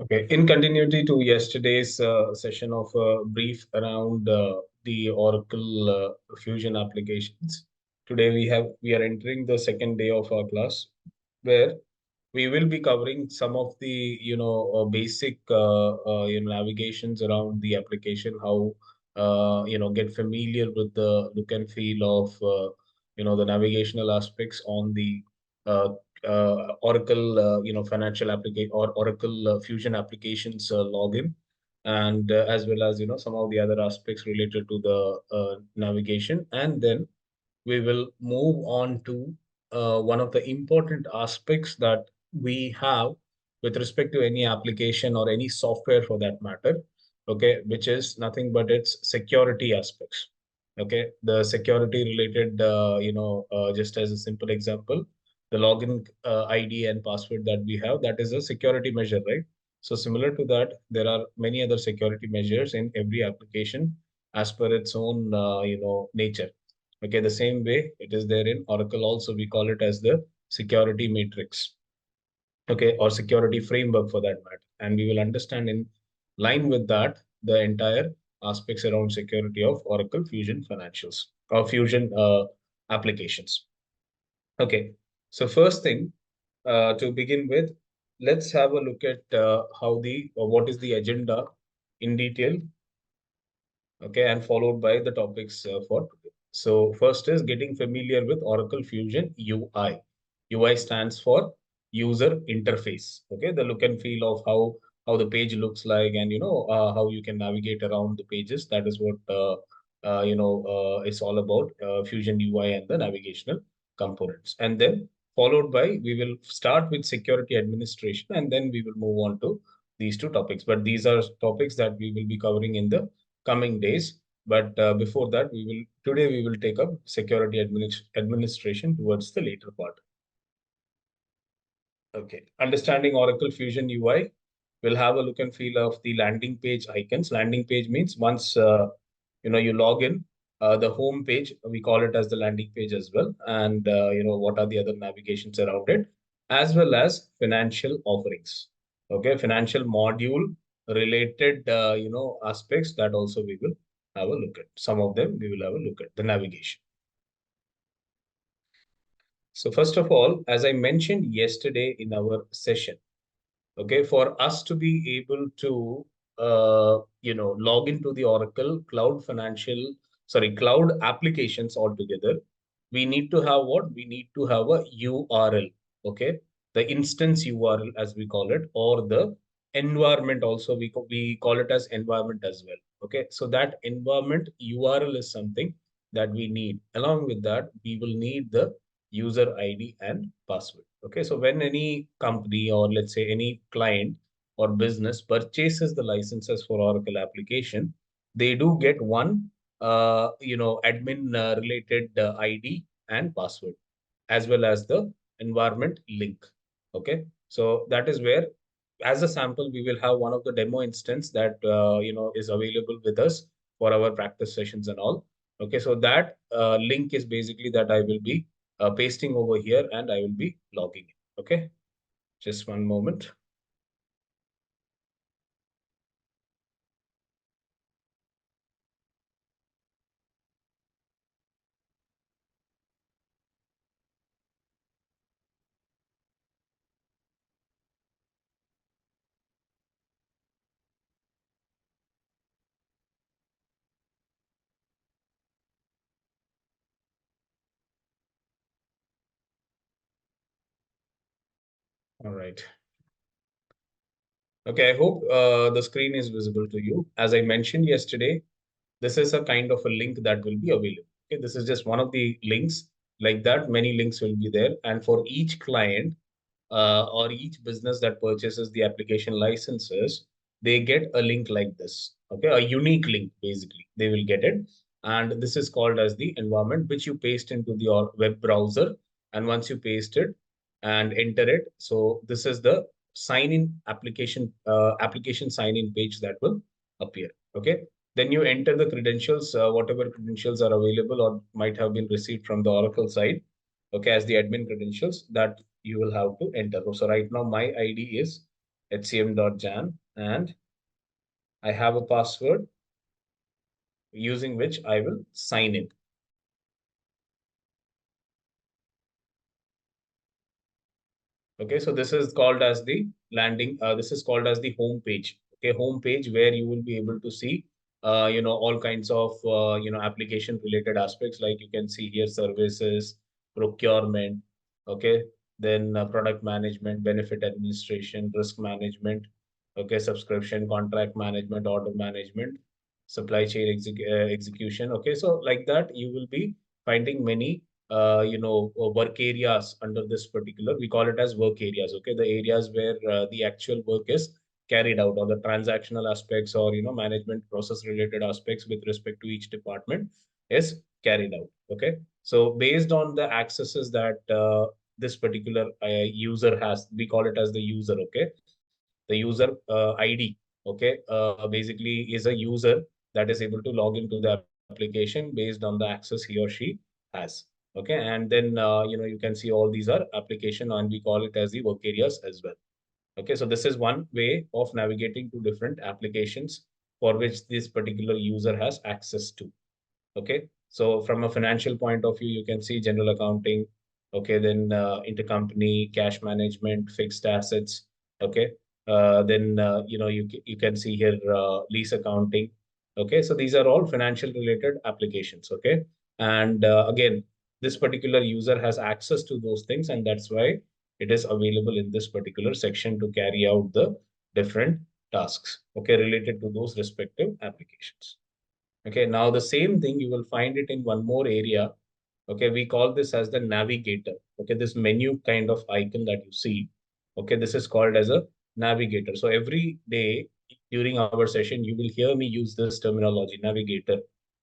Okay, in continuity to yesterday's session of brief around the Oracle Fusion applications, today we are entering the second day of our class, where we will be covering some of the basic navigations around the application, how get familiar with the look and feel of the navigational aspects on the uh, Oracle financial application or Oracle Fusion applications login, and as well as some of the other aspects related to the navigation, and then we will move on to one of the important aspects that we have with respect to any application or any software for that matter, okay, which is nothing but its security aspects. Okay, the security related, just as a simple example, the login ID and password that we have, that is a security measure, right? So similar to that, there are many other security measures in every application as per its own, nature. Okay, the same way it is there in Oracle also, we call it as the security matrix, okay, or security framework for that matter. And we will understand in line with that the entire aspects around security of Oracle Fusion financials or Fusion applications. Okay, so first thing to begin with, let's have a look at how the what is the agenda in detail. Okay, and followed by the topics for today. So first is getting familiar with Oracle Fusion UI. UI stands for user interface. Okay, the look and feel of how the page looks like, and how you can navigate around the pages. That is what it's all about, Fusion UI and the navigational components. And then followed by, we will start with security administration, and then we will move on to these two topics. But these are topics that we will be covering in the coming days. But before that, today we will take up security administration towards the later part. Okay, understanding Oracle Fusion UI. We'll have a look and feel of the landing page icons. Landing page means once you log in, the home page, we call it as the landing page as well. And what are the other navigations around it, as well as financial offerings. Okay, financial module related aspects, that also we will have a look at. Some of them we will have a look at the navigation. So first of all, as I mentioned yesterday in our session, okay, for us to be able to log into the Oracle cloud applications altogether, we need to have what? We need to have a URL. Okay, the instance URL, as we call it, or the environment also, we call it as environment as well. Okay, so that environment URL is something that we need. Along with that, we will need the user ID and password. Okay, so when any company, or let's say any client or business, purchases the licenses for Oracle application, they do get one admin related ID and password, as well as the environment link. Okay, so that is where, as a sample, we will have one of the demo instance that is available with us for our practice sessions and all. Okay, so that link is basically that I will be pasting over here, and I will be logging in. Okay, just one moment. All right. Okay, I hope the screen is visible to you. As I mentioned yesterday, this is a kind of a link that will be available. Okay, this is just one of the links. Like that, many links will be there. And for each client or each business that purchases the application licenses, they get a link like this. Okay, a unique link, basically. They will get it. And this is called as the environment, which you paste into your web browser. And once you paste it and enter it, so this is the sign in application sign in page that will appear. Okay, then you enter the credentials, whatever credentials are available or might have been received from the Oracle side, okay, as the admin credentials that you will have to enter. So right now my ID is hcm.jan, and I have a password using which I will sign in. Okay, so this is called as the landing. This is called as the home page. Okay, home page where you will be able to see, all kinds of, application related aspects, like you can see here services, procurement. Okay, then product management, benefit administration, risk management. Okay, subscription, contract management, order management, supply chain execution. Okay, so like that, you will be finding many work areas under this particular, we call it as work areas. Okay, the areas where the actual work is carried out, or the transactional aspects, or management process related aspects with respect to each department is carried out. Okay, so based on the accesses that this particular user has, we call it as the user. Okay, the user id, okay, basically is a user that is able to log into the application based on the access he or she has. Okay, and then you can see all these are application, and we call it as the work areas as well. Okay, so this is one way of navigating to different applications for which this particular user has access to. Okay, so from a financial point of view, you can see general accounting. Okay, then intercompany, cash management, fixed assets. Okay, then you can see here lease accounting. Okay, so these are all financial related applications. Okay, and again, this particular user has access to those things, and that's why it is available in this particular section to carry out the different tasks. Okay, related to those respective applications. Okay, now the same thing you will find it in one more area. Okay, we call this as the navigator. Okay, this menu kind of icon that you see. Okay, this is called as a navigator. So every day during our session, you will hear me use this terminology, navigator.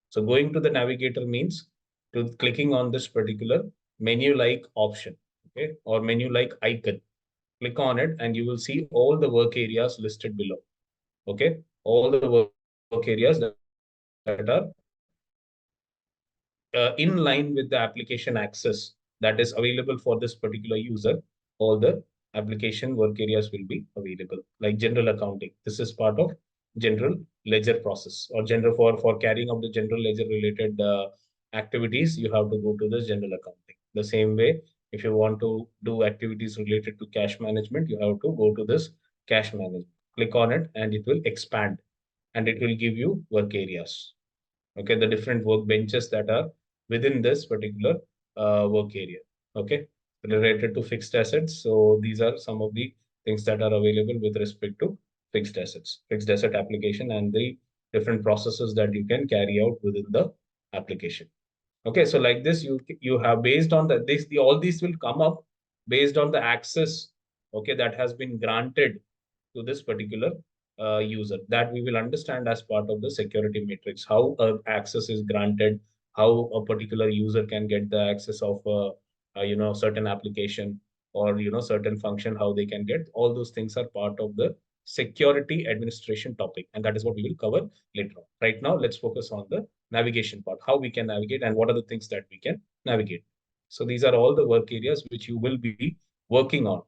So going to the navigator means to clicking on this particular menu-like option, okay, or menu-like icon. Click on it, and you will see all the work areas listed below. Okay, all the work areas that are in line with the application access that is available for this particular user, all the application work areas will be available. Like general accounting, this is part of general ledger process, or general for carrying out the general ledger related activities. You have to go to the general accounting. The same way, if you want to do activities related to cash management, you have to go to this cash management. Click on it, and it will expand, and it will give you work areas. Okay, the different workbenches that are within this particular work area. Okay, related to fixed assets. So these are some of the things that are available with respect to fixed asset application, and the different processes that you can carry out within the application. Okay, so like this, you have based on the this the all these will come up based on the access, okay, that has been granted to this particular user, that we will understand as part of the security matrix, how access is granted, how a particular user can get the access of certain application, or certain function, how they can get all those things are part of the security administration topic, and that is what we will cover later on. Right now, let's focus on the navigation part, how we can navigate and what are the things that we can navigate. So these are all the work areas which you will be working on,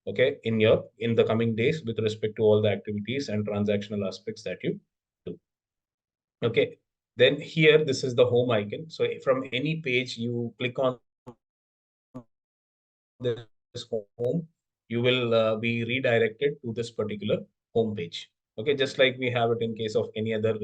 okay, in the coming days with respect to all the activities and transactional aspects that you do. Okay, then here this is the home icon. So from any page you click on this home, you will be redirected to this particular home page. Okay, just like we have it in case of any other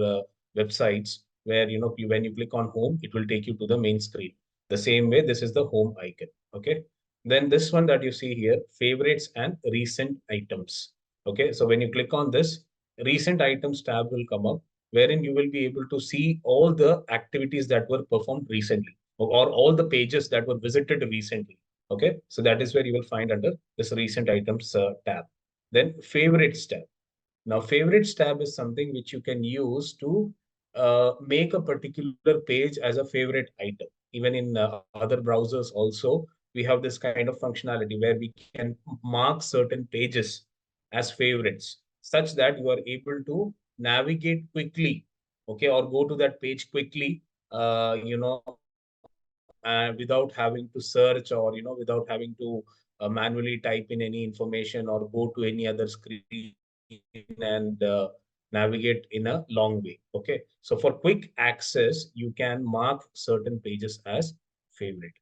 websites, where when you click on home, it will take you to the main screen. The same way, this is the home icon. Okay, then this one that you see here, favorites and recent items. Okay, so when you click on this, recent items tab will come up, wherein you will be able to see all the activities that were performed recently, or all the pages that were visited recently. Okay, so that is where you will find under this recent items tab. Then favorites tab. Now, favorites tab is something which you can use to make a particular page as a favorite item. Even in other browsers also, we have this kind of functionality where we can mark certain pages as favorites, such that you are able to navigate quickly, okay, or go to that page quickly, without having to search, or without having to manually type in any information or go to any other screen and navigate in a long way. Okay. So for quick access, you can mark certain pages as favorite.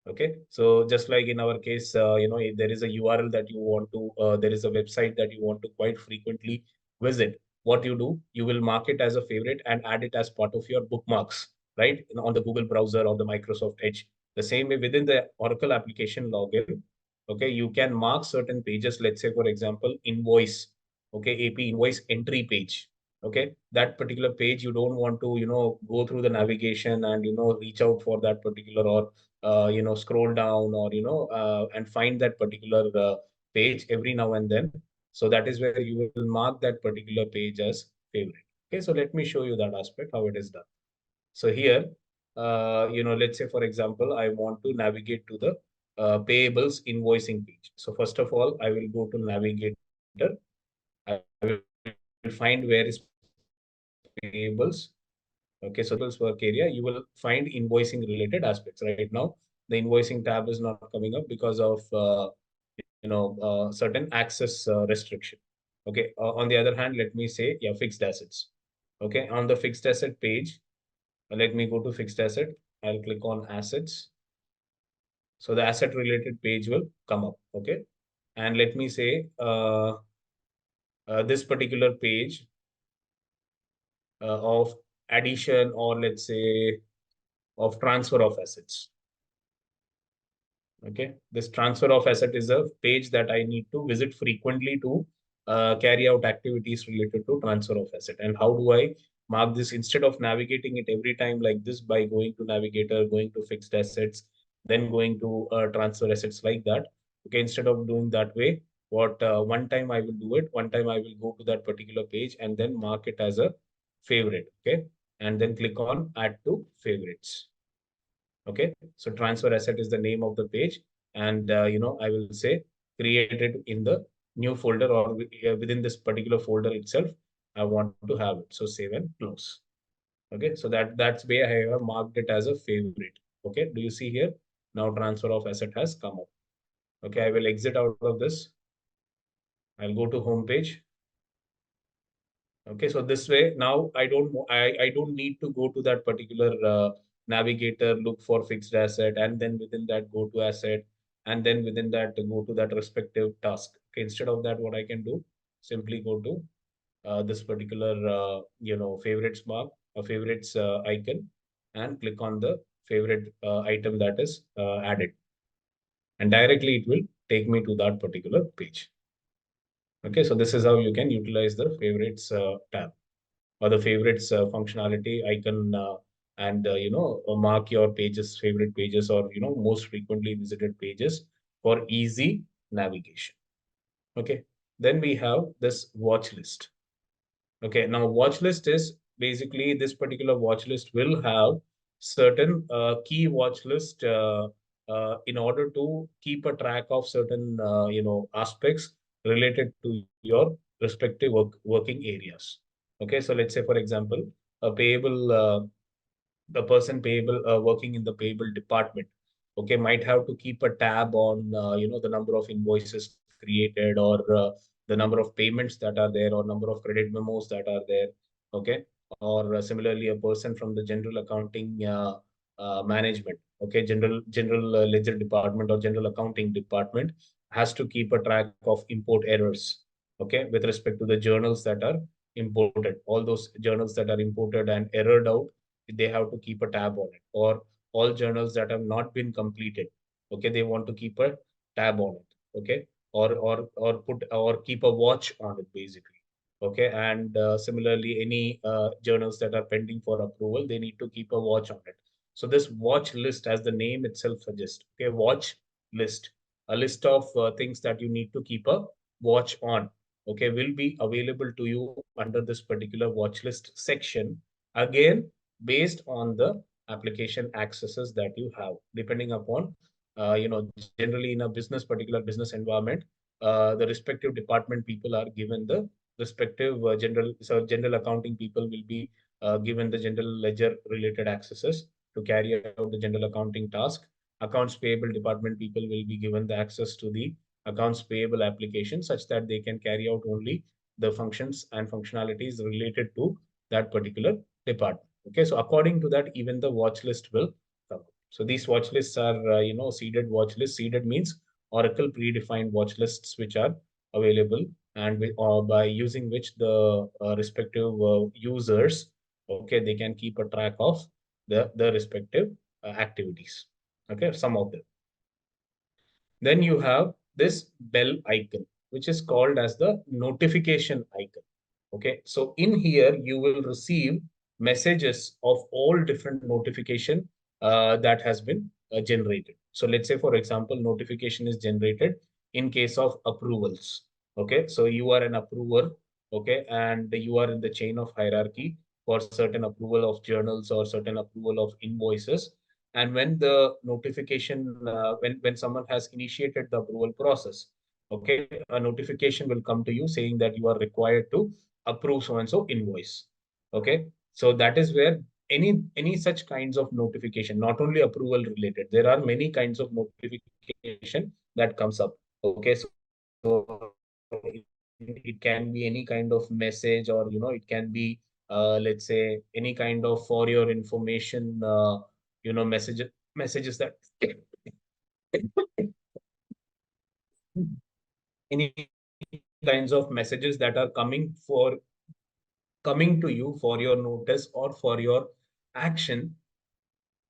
Okay, so just like in our case, if there is a URL that you want to, there is a website that you want to quite frequently visit. What you do, you will mark it as a favorite and add it as part of your bookmarks, right? On the Google browser or the Microsoft Edge. The same way within the Oracle application login, okay, you can mark certain pages. Let's say, for example, invoice, okay, AP invoice entry page. Okay, that particular page you don't want to, go through the navigation and reach out for that particular, or scroll down, or and find that particular page every now and then. So that is where you will mark that particular page as favorite. Okay, so let me show you that aspect how it is done. So here, let's say for example, I want to navigate to the payables invoicing page. So first of all, I will go to navigator. I will find where is payables. Okay, so this is the payables work area. You will find invoicing related aspects. Right now, the invoicing tab is not coming up because of certain access restriction. Okay. On the other hand, let me say, yeah, fixed assets. Okay. On the fixed asset page, let me go to fixed asset. I'll click on assets. So the asset related page will come up. Okay. And let me say, this particular page of addition, or let's say of transfer of assets. Okay, this transfer of asset is a page that I need to visit frequently to carry out activities related to transfer of asset. And how do I mark this? Instead of navigating it every time like this by going to navigator, going to fixed assets, then going to transfer assets like that. Okay, instead of doing that way, what one time I will do it, one time I will go to that particular page and then mark it as a favorite. Okay, and then click on add to favorites. Okay, so transfer asset is the name of the page, and I will say created in the new folder, or within this particular folder itself. I want to have it. So save and close. Okay, so that's where I have marked it as a favorite. Okay, do you see here? Now transfer of asset has come up. Okay, I will exit out of this. I'll go to home page. Okay, so this way now I don't need to go to that particular navigator, look for fixed asset, and then within that go to asset, and then within that go to that respective task. Okay, instead of that, what I can do, simply go to this particular favorites mark, a favorites icon, and click on the favorite item that is added, and directly it will take me to that particular page. Okay, so this is how you can utilize the favorites tab, or the favorites functionality icon, and mark your pages, favorite pages, or most frequently visited pages for easy navigation. Okay, then we have this watch list. Okay, now watch list is basically, this particular watch list will have certain key watch list in order to keep a track of certain aspects related to your respective working areas. Okay, so let's say for example, a payable the person payable working in the payable department, okay, might have to keep a tab on the number of invoices created, or the number of payments that are there, or number of credit memos that are there. Okay, or similarly a person from the general accounting management, okay, general ledger department or general accounting department, has to keep a track of import errors, okay, with respect to the journals that are imported. All those journals that are imported and errored out, they have to keep a tab on it. Or all journals that have not been completed, okay, they want to keep a tab on it. Okay, or put or keep a watch on it basically. Okay, and similarly any journals that are pending for approval, they need to keep a watch on it. So this watch list, as the name itself suggests, okay, watch list, a list of things that you need to keep a watch on, okay, will be available to you under this particular watch list section, again based on the application accesses that you have, depending upon generally in a particular business environment, the respective department people are given the respective general accounting people will be given the general ledger related accesses to carry out the general accounting task. accounts payable department people will be given the access to the accounts payable application such that they can carry out only the functions and functionalities related to that particular department. Okay, so according to that, even the watch list will come. So these watch lists are, seeded watch lists. Seeded means Oracle predefined watch lists which are available and by using which the respective users, okay, they can keep a track of the respective activities. Okay, some of them. Then you have this bell icon, which is called as the notification icon. Okay, so in here you will receive messages of all different notification that has been generated. So let's say, for example, notification is generated in case of approvals. Okay, so you are an approver, okay, and you are in the chain of hierarchy for certain approval of journals or certain approval of invoices. And when the notification, when someone has initiated the approval process, okay, a notification will come to you saying that you are required to approve so and so invoice. Okay, so that is where any such kinds of notification, not only approval related, there are many kinds of notification that comes up. Okay, so it can be any kind of message, or it can be let's say any kind of for your information messages that any kinds of messages that are coming to you for your notice or for your action.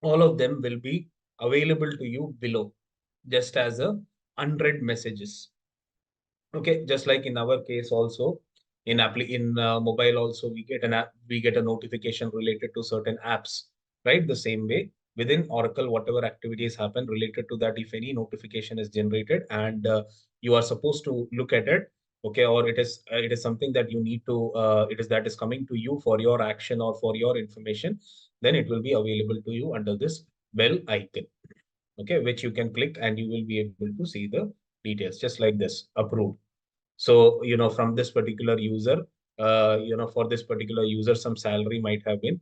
All of them will be available to you below just as a unread messages. Okay, just like in our case also, in mobile also we get a notification related to certain apps, right? The same way within Oracle, whatever activities happen related to that, if any notification is generated and you are supposed to look at it, okay, or it is something that you need to it is that is coming to you for your action or for your information, then it will be available to you under this bell icon, okay, which you can click and you will be able to see the details just like this approved. So, from this particular user, for this particular user, some salary might have been,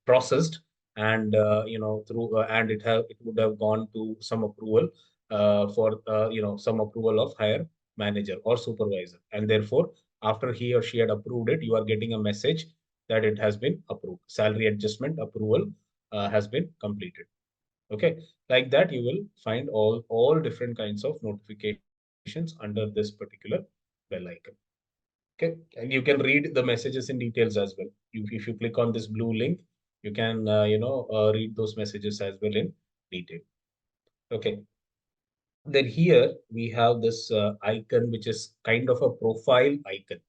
processed, and and it would have gone to some approval for some approval of higher manager or supervisor, and therefore, after he or she had approved it, you are getting a message that it has been approved. Salary adjustment approval has been completed. Okay, like that, you will find all different kinds of notifications under this particular bell icon. Okay, and you can read the messages in details as well. If you click on this blue link, you can read those messages as well in detail. Okay, then here we have this icon, which is kind of a profile icon.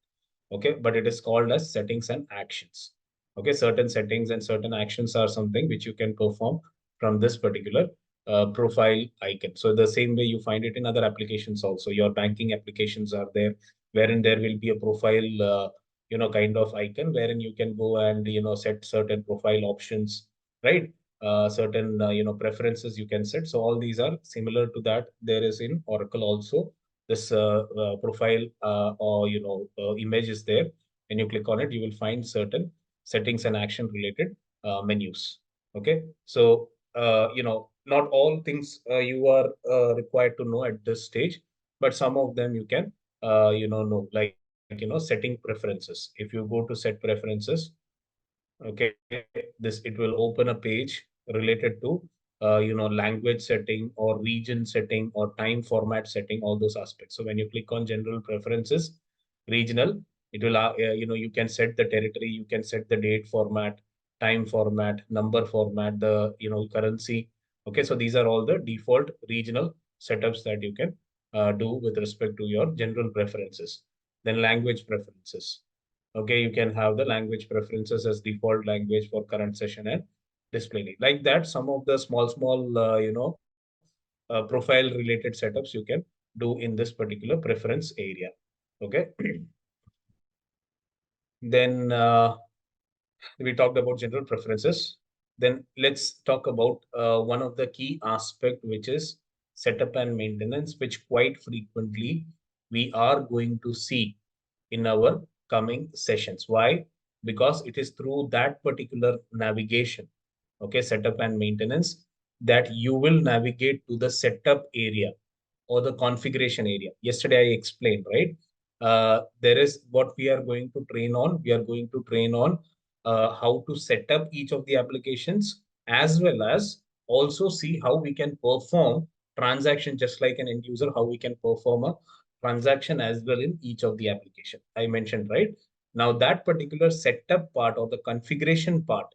Okay, but it is called as settings and actions. Okay, certain settings and certain actions are something which you can perform from this particular profile icon. So the same way you find it in other applications also, your banking applications are there, wherein there will be a profile kind of icon wherein you can go and set certain profile options, right? Certain preferences you can set. So all these are similar to that. There is in Oracle also this profile or image is there. When you click on it, you will find certain settings and action related menus. Okay, so not all things you are required to know at this stage, but some of them you can know, like setting preferences. If you go to set preferences, okay, this it will open a page related to language setting or region setting or time format setting, all those aspects. So when you click on general preferences, regional, it will you can set the territory, you can set the date format, time format, number format, the currency. Okay, so these are all the default regional setups that you can do with respect to your general preferences. Then language preferences. Okay, you can have the language preferences as default language for current session and display. Like that, some of the small, profile related setups you can do in this particular preference area. Okay. Then we talked about general preferences. Then let's talk about one of the key aspect, which is setup and maintenance, which quite frequently we are going to see in our coming sessions. Why? Because it is through that particular navigation. okay, setup and maintenance, that you will navigate to the setup area or the configuration area. Yesterday I explained, right? There is what we are going to train on. We are going to train on how to set up each of the applications, as well as also see how we can perform transaction, just like an end user, how we can perform a transaction as well in each of the application I mentioned, right? Now that particular setup part or the configuration part,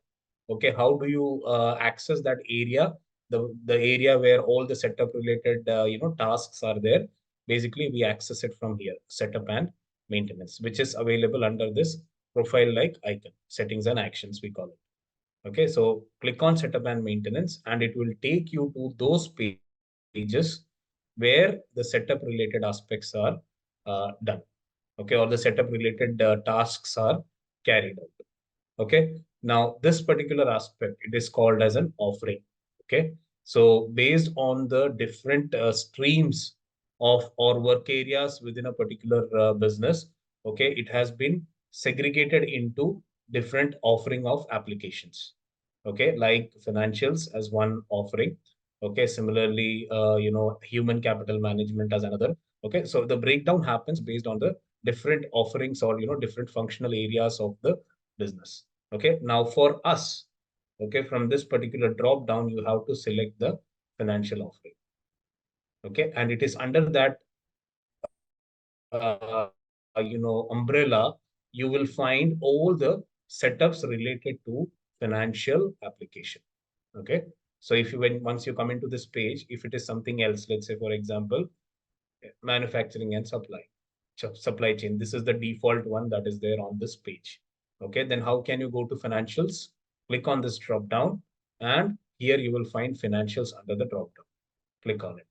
okay, how do you access that area, the area where all the setup related tasks are there? Basically we access it from here, setup and maintenance, which is available under this profile like icon, settings and actions we call it. Okay, so click on setup and maintenance and it will take you to those pages where the setup related aspects are done, okay, or the setup related tasks are carried out. Okay. Now, this particular aspect, it is called as an offering. Okay. So based on the different streams of or work areas within a particular business, okay, it has been segregated into different offering of applications. Okay. Like financials as one offering. Okay. Similarly, human capital management as another. Okay. So the breakdown happens based on the different offerings or, different functional areas of the business. Okay, now for us, okay, from this particular drop down, you have to select the financial offering. Okay, and it is under that umbrella, you will find all the setups related to financial application. Okay, so if you once you come into this page, if it is something else, let's say for example, manufacturing and supply chain, this is the default one that is there on this page. Okay, then how can you go to financials? Click on this drop down and here you will find financials under the drop down. Click on it.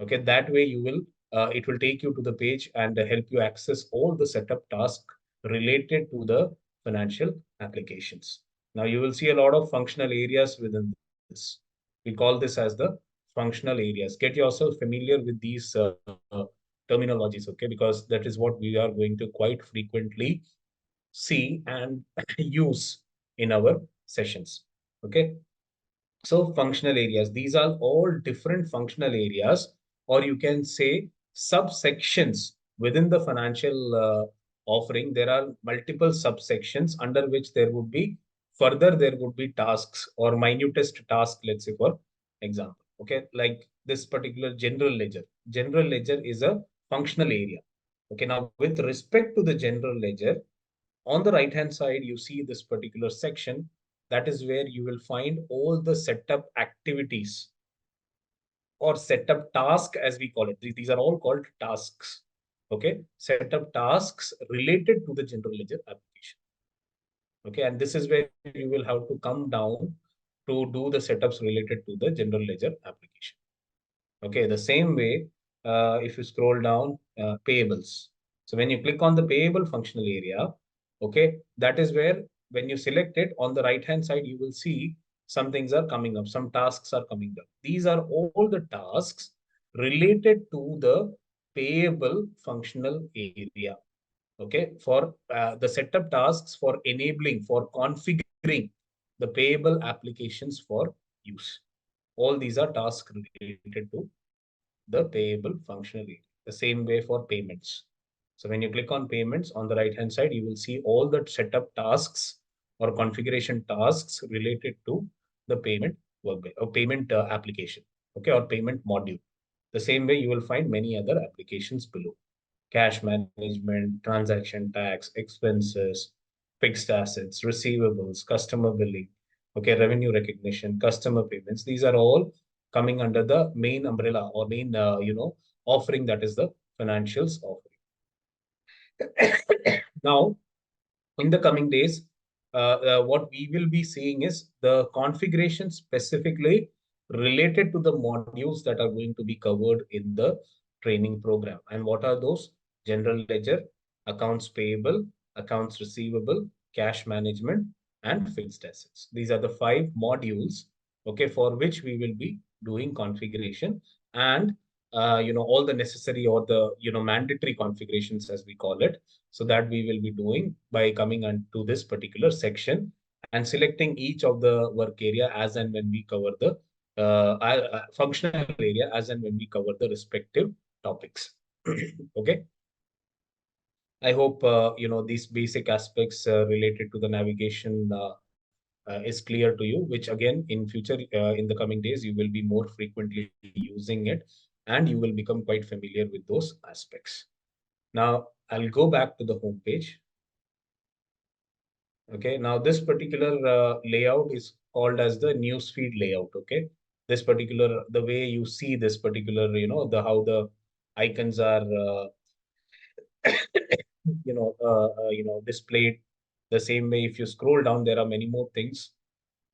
Okay, that way you will it will take you to the page and help you access all the setup tasks related to the financial applications. Now you will see a lot of functional areas within this. We call this as the functional areas. Get yourself familiar with these terminologies, okay, because that is what we are going to quite frequently see and use in our sessions. Okay, so functional areas, these are all different functional areas, or you can say subsections within the financial offering. There are multiple subsections under which there would be further, there would be tasks or minutest task, let's say for example. Okay, like this particular general ledger. General ledger is a functional area. Okay, now with respect to the general ledger, on the right hand side, you see this particular section. That is where you will find all the setup activities or setup task, as we call it. These are all called tasks. Okay, setup tasks related to the general ledger application. Okay, and this is where you will have to come down to do the setups related to the general ledger application. Okay, the same way, if you scroll down, payables. So when you click on the payable functional area, okay, that is where when you select it on the right hand side, you will see some things are coming up, some tasks are coming up. These are all the tasks related to the payable functional area. Okay, for the setup tasks for enabling, for configuring the payable applications for use. All these are tasks related to the payable functionality. The same way for payments. So when you click on payments on the right hand side, you will see all the setup tasks or configuration tasks related to the payment workbench or payment application, okay, or payment module. The same way you will find many other applications below. Cash management, transaction tax, expenses, fixed assets, receivables, customer billing, okay, revenue recognition, customer payments. These are all coming under the main umbrella or main, offering, that is the financials offering. Now, in the coming days, what we will be seeing is the configuration specifically related to the modules that are going to be covered in the training program. And what are those? General ledger, accounts payable, accounts receivable, cash management, and fixed assets. These are the 5 modules, okay, for which we will be doing configuration and all the necessary or the mandatory configurations, as we call it, so that we will be doing by coming onto this particular section and selecting each of the work area as and when we cover the functional area as and when we cover the respective topics. Okay. I hope these basic aspects related to the navigation is clear to you. Which again, in future, in the coming days, you will be more frequently using it, and you will become quite familiar with those aspects. Now, I'll go back to the home page. Okay. Now, this particular layout is called as the newsfeed layout. Okay. This particular, the way you see this particular, the how the icons are displayed the same way. If you scroll down, there are many more things.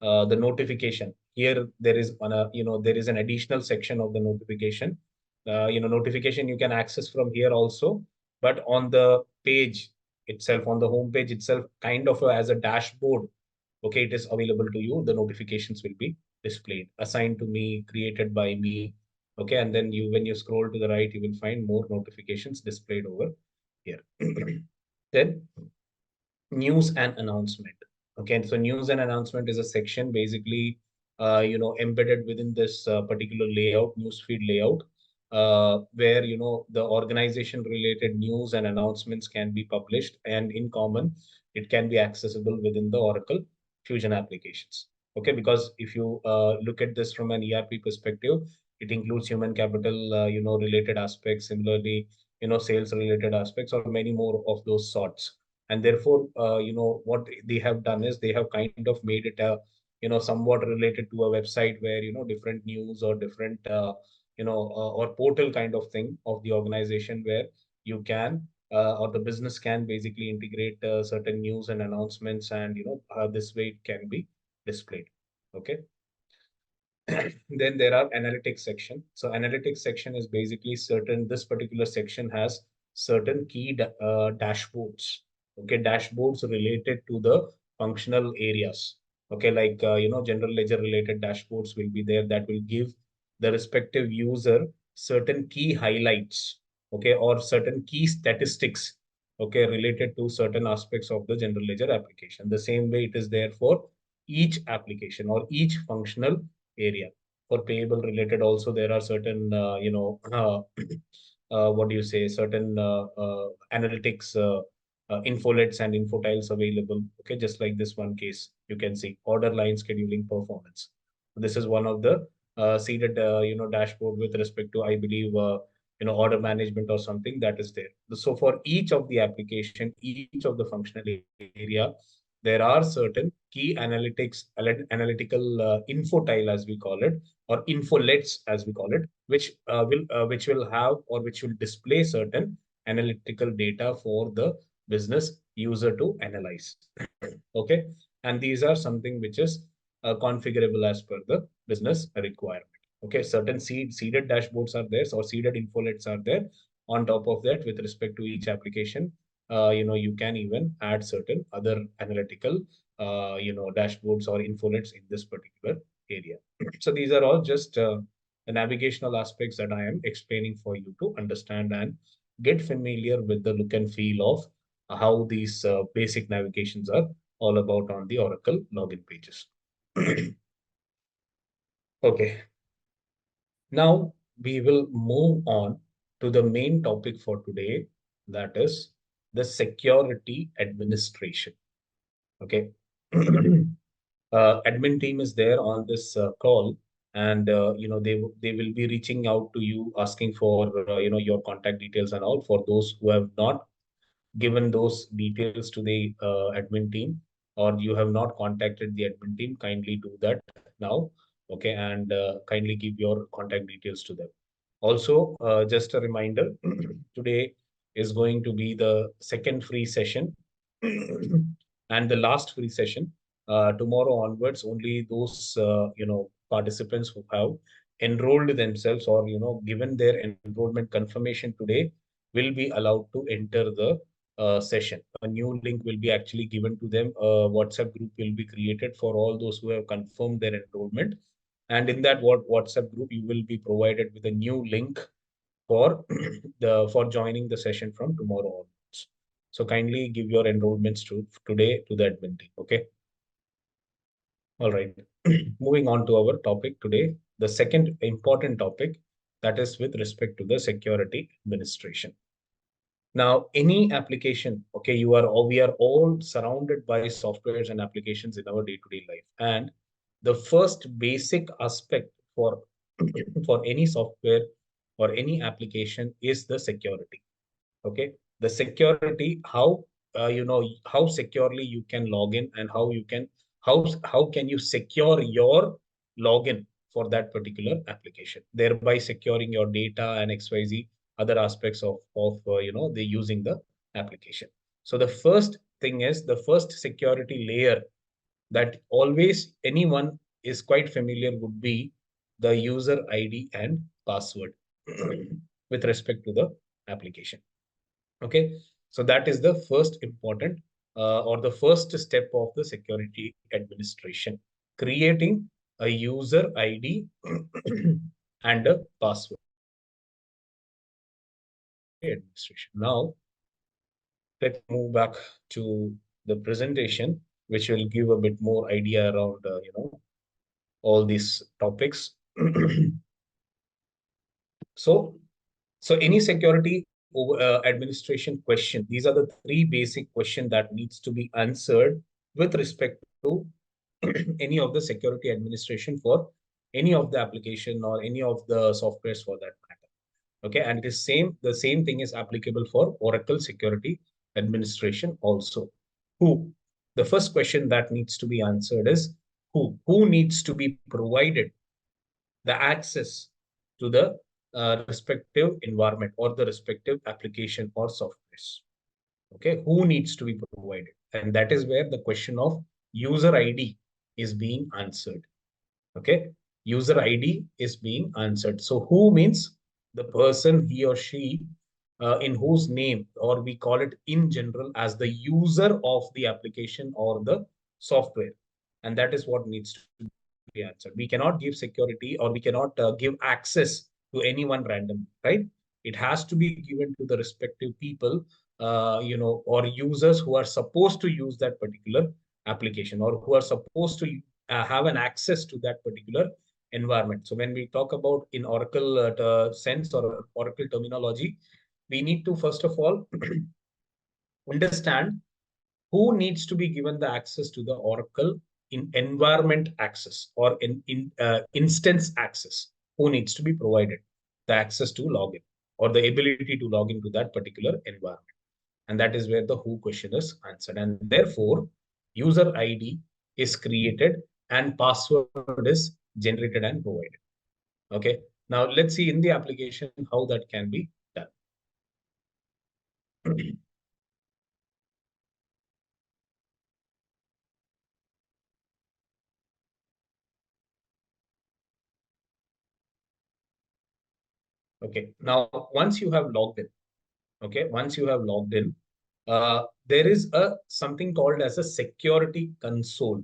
The notification here, there is there is an additional section of the notification. Notification you can access from here also, but on the page itself, on the home page itself, kind of as a dashboard. Okay, it is available to you. The notifications will be displayed, assigned to me, created by me. Okay, and then when you scroll to the right, you will find more notifications displayed over here. Then news and announcement. Okay, so news and announcement is a section basically, embedded within this particular layout, newsfeed layout, where the organization related news and announcements can be published, and in common, it can be accessible within the Oracle Fusion applications. Okay, because if you look at this from an ERP perspective, it includes human capital, related aspects, similarly, sales related aspects, or many more of those sorts. And therefore, what they have done is they have kind of made it a somewhat related to a website where different news or different or portal kind of thing of the organization, where you can or the business can basically integrate certain news and announcements, and this way it can be displayed. Okay. Then there are analytics section. So analytics section is basically certain, this particular section has certain key dashboards. Okay, dashboards related to the functional areas. Okay, like general ledger related dashboards will be there, that will give the respective user certain key highlights. Okay, or certain key statistics. Okay, related to certain aspects of the general ledger application. The same way it is there for each application or each functional area. For payable related also, there are certain what do you say, certain analytics infolets and infotiles available. Okay, just like this one case, you can see order line scheduling performance. This is one of the seeded dashboard with respect to, I believe, order management or something that is there. So for each of the application, each of the functional area, there are certain key analytical infotile, as we call it, or infolets, as we call it, which will have, or which will display certain analytical data for the business user to analyze. Okay, and these are something which is configurable as per the business requirement. Okay, certain seeded dashboards are there, or seeded infolets are there. On top of that, with respect to each application, you can even add certain other analytical dashboards or infolets in this particular area. So these are all just the navigational aspects that I am explaining for you to understand and get familiar with the look and feel of how these basic navigations are all about on the Oracle login pages. Okay, now we will move on to the main topic for today, that is the security administration. Okay. Admin team is there on this call, and they will be reaching out to you, asking for your contact details and all. For those who have not given those details to the admin team, or you have not contacted the admin team, kindly do that now. Okay, and kindly give your contact details to them. Also, just a reminder, today is going to be the second free session and the last free session. Tomorrow onwards, only those participants who have enrolled themselves, or given their enrollment confirmation today, will be allowed to enter the session. A new link will be actually given to them. A WhatsApp group will be created for all those who have confirmed their enrollment. And in that WhatsApp group, you will be provided with a new link for for joining the session from tomorrow onwards. So kindly give your enrollments to today to the admin team. Okay. All right. Moving on to our topic today, the second important topic, that is with respect to the security administration. Now, any application, okay, we are all surrounded by softwares and applications in our day-to-day life. And the first basic aspect for for any software or any application is the security. Okay, the security, how how securely you can log in, and how can you secure your login for that particular application, thereby securing your data and xyz other aspects of the using the application. So the first thing is, the first security layer that always anyone is quite familiar would be the user id and password with respect to the application. Okay, so that is the first important or the first step of the security administration, creating a user ID and a password administration. Now, let's move back to the presentation, which will give a bit more idea around all these topics. So, so any security administration question, these are the three basic questions that needs to be answered with respect to any of the security administration for any of the application or any of the softwares for that matter. Okay, and it is the same thing is applicable for Oracle security administration also. Who? The first question that needs to be answered is who? Who needs to be provided the access to the respective environment or the respective application or softwares? Okay, who needs to be provided? And that is where the question of user ID is being answered. Okay, user ID is being answered. So who means the person, he or she, in whose name, or we call it in general as the user of the application or the software. And that is what needs to be answered. We cannot give security, or we cannot give access to anyone random, right? It has to be given to the respective people, or users who are supposed to use that particular application, or who are supposed to have an access to that particular environment. So when we talk about in Oracle sense or Oracle terminology, we need to first of all understand who needs to be given the access to the Oracle in environment access or in instance access. Who needs to be provided the access to login or the ability to log into that particular environment? And that is where the who question is answered. And therefore, user ID is created and password is generated and provided. Okay. Now let's see in the application how that can be done. Okay. Now, once you have logged in, okay, once you have logged in, there is a something called as a security console.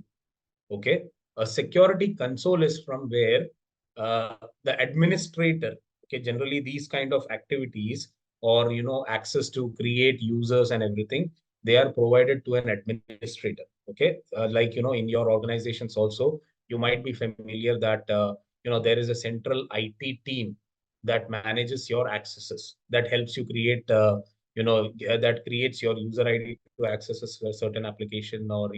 Okay, a security console is from where the administrator, okay, generally these kind of activities, or access to create users and everything, they are provided to an administrator. Okay, like in your organizations also, you might be familiar that there is a central IT team that manages your accesses, that helps you create that creates your user ID to access a certain application or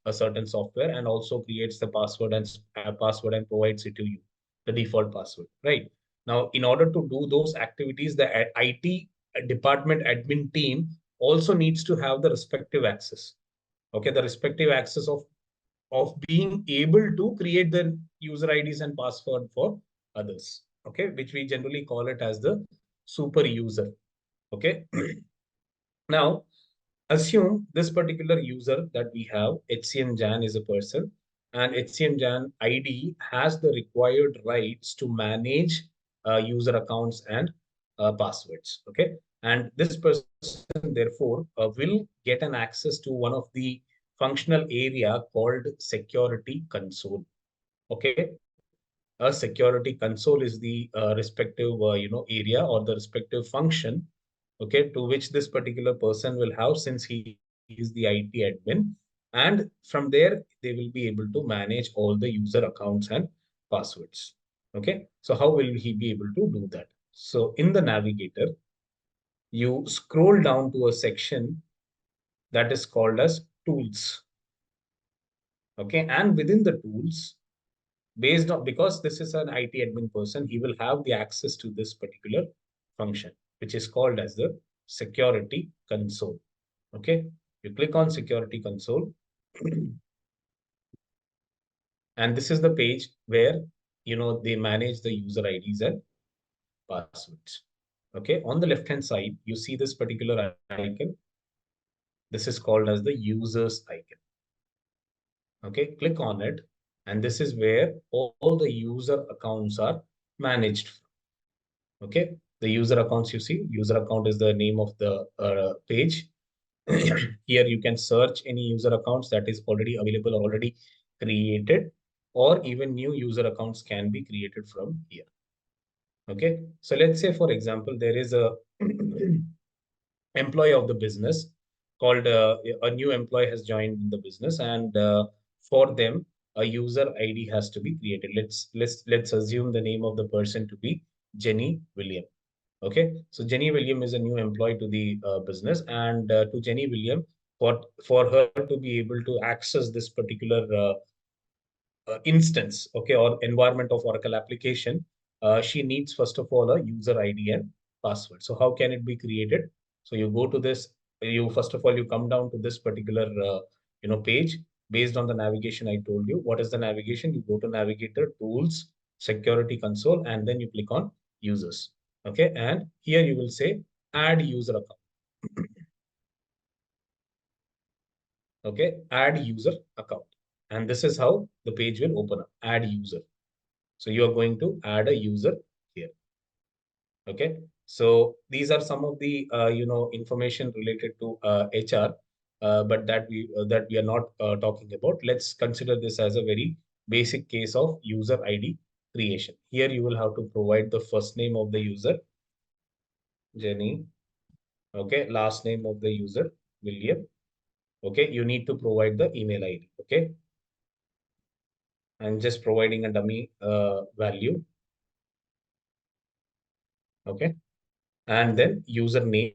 a certain software, and also creates the password and provides it to you, the default password, right? Now, in order to do those activities, the IT department admin team also needs to have the respective access. Okay, the respective access of being able to create the user IDs and password for others. Okay, which we generally call it as the super user. Okay. Now, assume this particular user that we have, HCM Jan, is a person, and HCM Jan ID has the required rights to manage user accounts and passwords. Okay. And this person, therefore, will get an access to one of the functional area called security console. Okay. A security console is the respective area or the respective function, okay, to which this particular person will have, since he is the IT admin. And from there, they will be able to manage all the user accounts and passwords. Okay. So how will he be able to do that? So in the navigator, you scroll down to a section that is called as tools. Okay. And within the tools, based on, because this is an IT admin person, he will have the access to this particular function, which is called as the security console. Okay. You click on security console. And this is the page where, they manage the user IDs and passwords. Okay. On the left hand side, you see this particular icon. This is called as the users icon. Okay. Click on it. And this is where all the user accounts are managed. Okay. The user accounts, you see, user account is the name of the page. Here you can search any user accounts that is already available, already created, or even new user accounts can be created from here. Okay. So let's say, for example, there is a employee of the business called a new employee has joined the business, and for them a user ID has to be created. Let's assume the name of the person to be Jenny William. Okay, so Jenny William is a new employee to the business, and to Jenny William, for her to be able to access this particular instance, okay, or environment of Oracle application, she needs first of all a user ID and password. So how can it be created? So you go to this, you first of all you come down to this particular page based on the navigation I told you. What is the navigation? You go to navigator, tools, security console, and then you click on users. Okay, and here you will say add user account. Okay, add user account. And this is how the page will open up, add user. So you are going to add a user here. Okay. So these are some of the information related to HR, but that we are not talking about. Let's consider this as a very basic case of user ID creation. Here you will have to provide the first name of the user, Jenny. Okay. Last name of the user, William. Okay. You need to provide the email ID. Okay. I'm just providing a dummy value. Okay. And then username.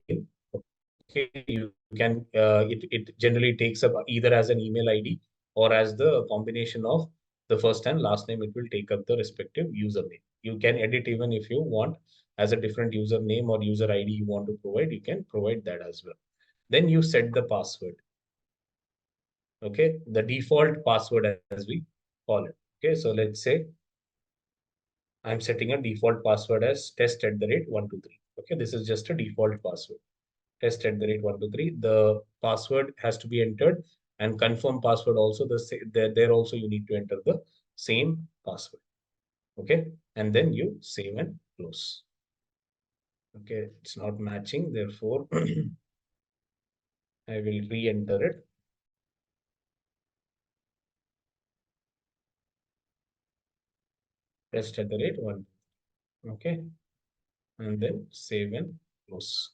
Okay, you can it generally takes up either as an email ID or as the combination of the first and last name. It will take up the respective username. You can edit even if you want as a different username or user ID you want to provide. You can provide that as well. Then you set the password. Okay, the default password as we call it. Okay, so let's say I'm setting a default password as test@123. Okay, this is just a default password. Test@123. The password has to be entered, and confirm password also there also you need to enter the same password. Okay, and then you save and close. Okay, it's not matching, therefore I will re-enter it. Test@1. Okay, and then save and close.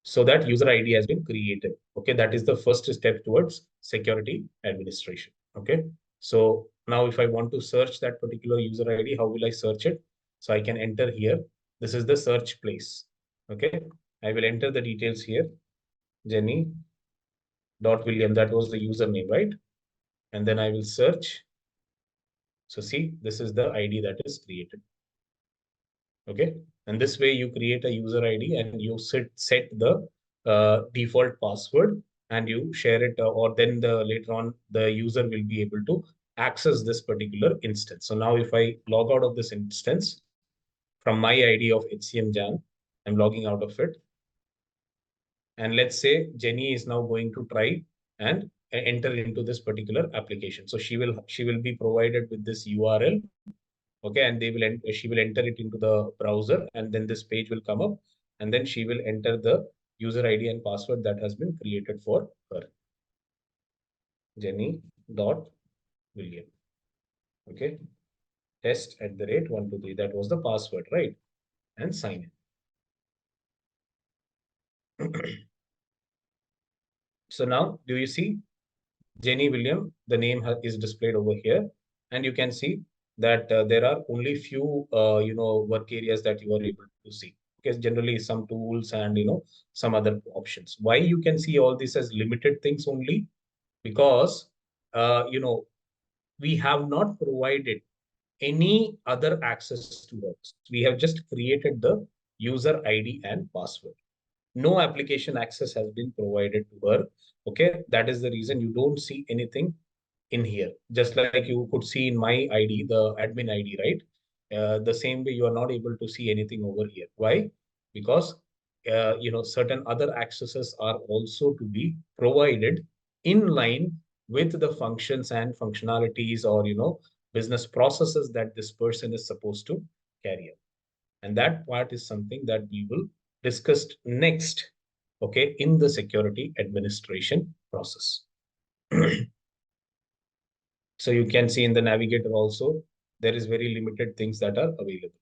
So that user ID has been created. Okay, that is the first step towards security administration. Okay, so now if I want to search that particular user ID, how will I search it? So I can enter here. This is the search place. Okay, I will enter the details here. Jenny dot William, that was the username, right? And then I will search. So see, this is the ID that is created. Okay, and this way you create a user ID and you set the default password, and you share it, or then later on the user will be able to access this particular instance. So now if I log out of this instance from my ID of HCM Jan, I'm logging out of it. And let's say Jenny is now going to try and enter into this particular application. So she will be provided with this URL. Okay, and she will enter it into the browser, and then this page will come up, and then she will enter the user ID and password that has been created for her. Jenny dot William. Okay, test@123, that was the password, right? And sign in. So now do you see Jenny William, the name is displayed over here, and you can see that there are only few work areas that you are able to see. Because generally some tools and some other options. Why you can see all this as limited things only? Because we have not provided any other access to us. We have just created the user ID and password. No application access has been provided to her. Okay, that is the reason you don't see anything in here. Just like you could see in my ID, the admin ID, right? The same way you are not able to see anything over here. Why? Because certain other accesses are also to be provided in line with the functions and functionalities or business processes that this person is supposed to carry out. And that part is something that we will discuss next, okay, in the security administration process. So you can see in the navigator also, there is very limited things that are available.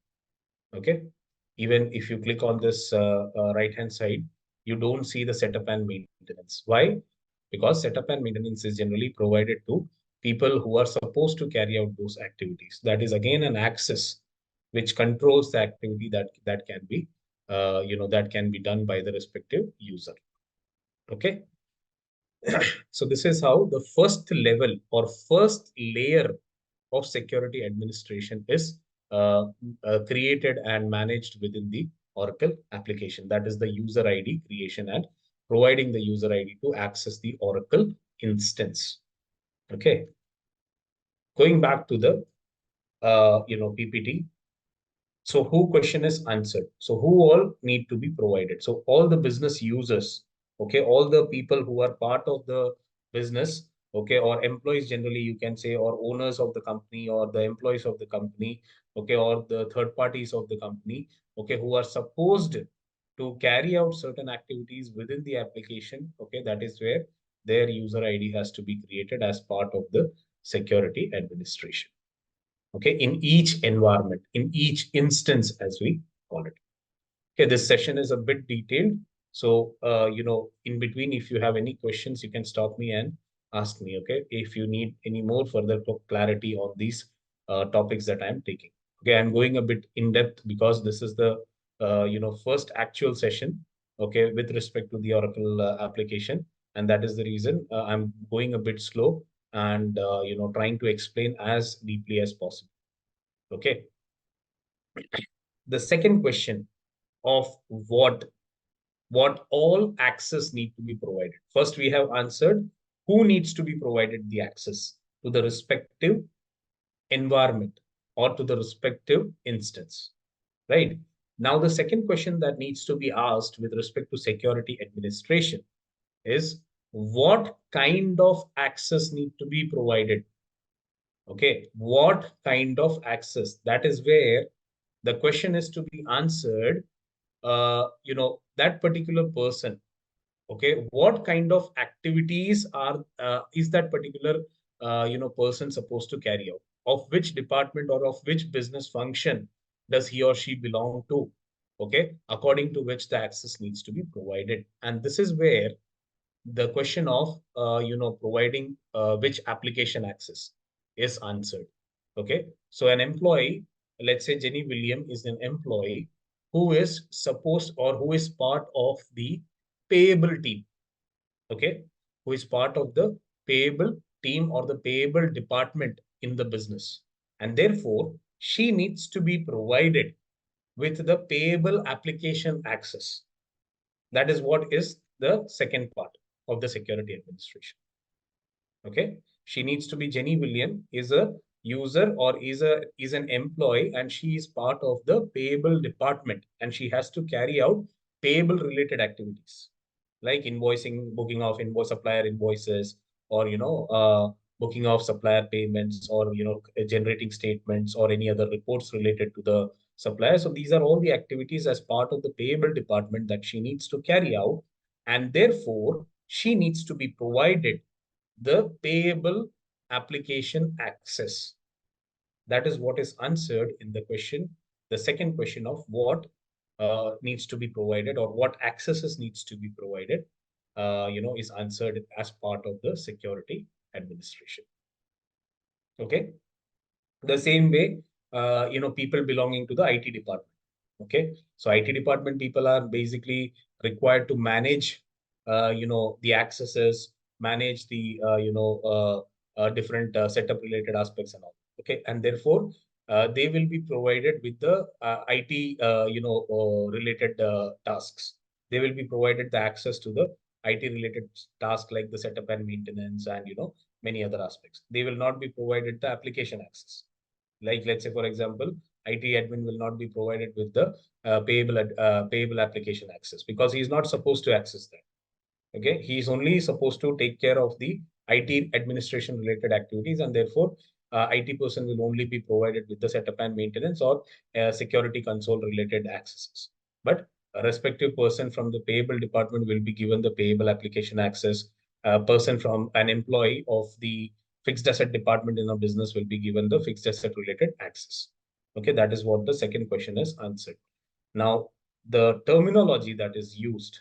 Okay. Even if you click on this right-hand side, you don't see the setup and maintenance. Why? Because setup and maintenance is generally provided to people who are supposed to carry out those activities. That is again an access which controls the activity that can be, that can be done by the respective user. Okay. So this is how the first level or first layer of security administration is created and managed within the Oracle application. That is the user ID creation and providing the user ID to access the Oracle instance. Okay. Going back to the PPT. So who question is answered. So who all need to be provided. So all the business users, okay, all the people who are part of the business, okay, or employees generally you can say, or owners of the company or the employees of the company, okay, or the third parties of the company, okay, who are supposed to carry out certain activities within the application, okay, that is where their user ID has to be created as part of the security administration. Okay, in each environment, in each instance, as we call it. Okay, this session is a bit detailed. So, in between, if you have any questions, you can stop me and ask me. Okay, if you need any more further clarity on these topics that I'm taking. Okay, I'm going a bit in depth because this is the first actual session. Okay, with respect to the Oracle application, and that is the reason I'm going a bit slow and trying to explain as deeply as possible. Okay. The second question of what all access need to be provided. First, we have answered who needs to be provided the access to the respective environment or to the respective instance, right? Now, the second question that needs to be asked with respect to security administration is what kind of access need to be provided. Okay, what kind of access? That is where the question is to be answered. That particular person, okay, what kind of activities are is that particular person supposed to carry out? Of which department or of which business function does he or she belong to? Okay, according to which the access needs to be provided. And this is where the question of providing which application access is answered. Okay, so an employee, let's say Jenny William is an employee who is supposed or who is part of the payable team. Okay, who is part of the payable team or the payable department in the business, and therefore she needs to be provided with the payable application access. That is what is the second part of the security administration. Okay, she needs to be Jenny William is a user or is an employee, and she is part of the payable department, and she has to carry out payable related activities like invoicing, booking of invoice supplier invoices, or booking of supplier payments, or generating statements or any other reports related to the supplier. So these are all the activities as part of the payable department that she needs to carry out, and therefore she needs to be provided the payable application access. That is what is answered in the question, the second question of what needs to be provided or what accesses needs to be provided, is answered as part of the security administration. Okay. The same way, people belonging to the IT department. Okay. So IT department people are basically required to manage, the accesses, manage the, different setup related aspects and all. Okay. And therefore, they will be provided with the IT, related tasks. They will be provided the access to the IT related tasks like the setup and maintenance and, many other aspects. They will not be provided the application access. Like let's say, for example, IT admin will not be provided with the payable application access because he is not supposed to access that. Okay, he is only supposed to take care of the IT administration related activities, and therefore, IT person will only be provided with the setup and maintenance or security console related accesses. But a respective person from the payable department will be given the payable application access. A person from an employee of the fixed asset department in a business will be given the fixed asset related access. Okay, that is what the second question is answered. Now, the terminology that is used,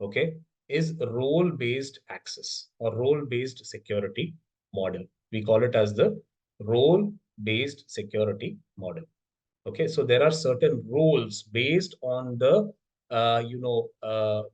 okay, is role-based access or role-based security model. We call it as the role-based security model. Okay, so there are certain roles based on the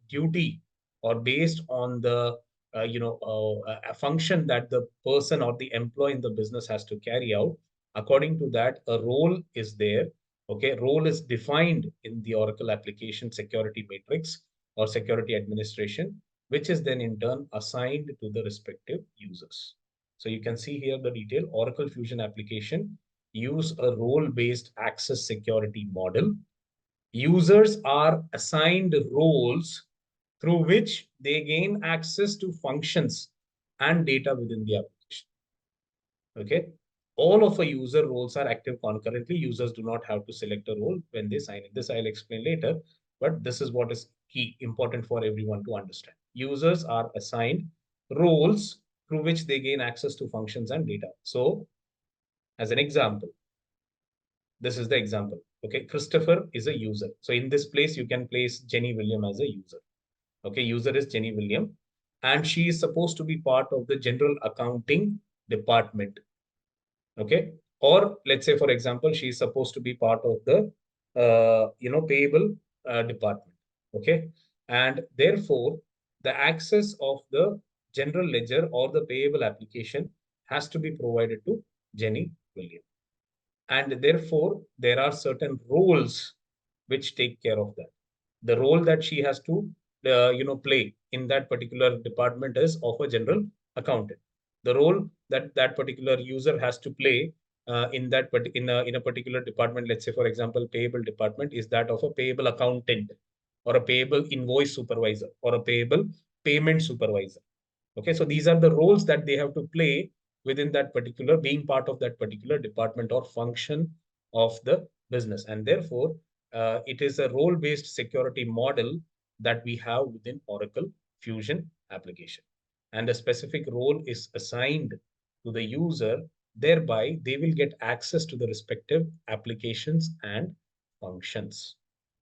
duty or based on the a function that the person or the employee in the business has to carry out. According to that, a role is there. Okay, role is defined in the Oracle application security matrix or security administration, which is then in turn assigned to the respective users. So you can see here the detail. Oracle Fusion application use a role-based access security model. Users are assigned roles through which they gain access to functions and data within the application. Okay. All of a user roles are active concurrently. Users do not have to select a role when they sign in. This I'll explain later, but this is what is key, important for everyone to understand. Users are assigned roles through which they gain access to functions and data. So, as an example, this is the example. Okay, Christopher is a user. So in this place, you can place Jenny William as a user. Okay, user is Jenny William, and she is supposed to be part of the general accounting department. Okay, or let's say, for example, she is supposed to be part of the payable department. Okay, and therefore the access of the general ledger or the payable application has to be provided to Jenny William, and therefore there are certain roles which take care of that. The role that she has to play in that particular department is of a general accountant. The role that that particular user has to play in a particular department, let's say for example payable department, is that of a payable accountant or a payable invoice supervisor or a payable payment supervisor. Okay, so these are the roles that they have to play within that particular, being part of that particular department or function of the business. And therefore, it is a role-based security model that we have within Oracle Fusion application. And a specific role is assigned to the user, thereby they will get access to the respective applications and functions.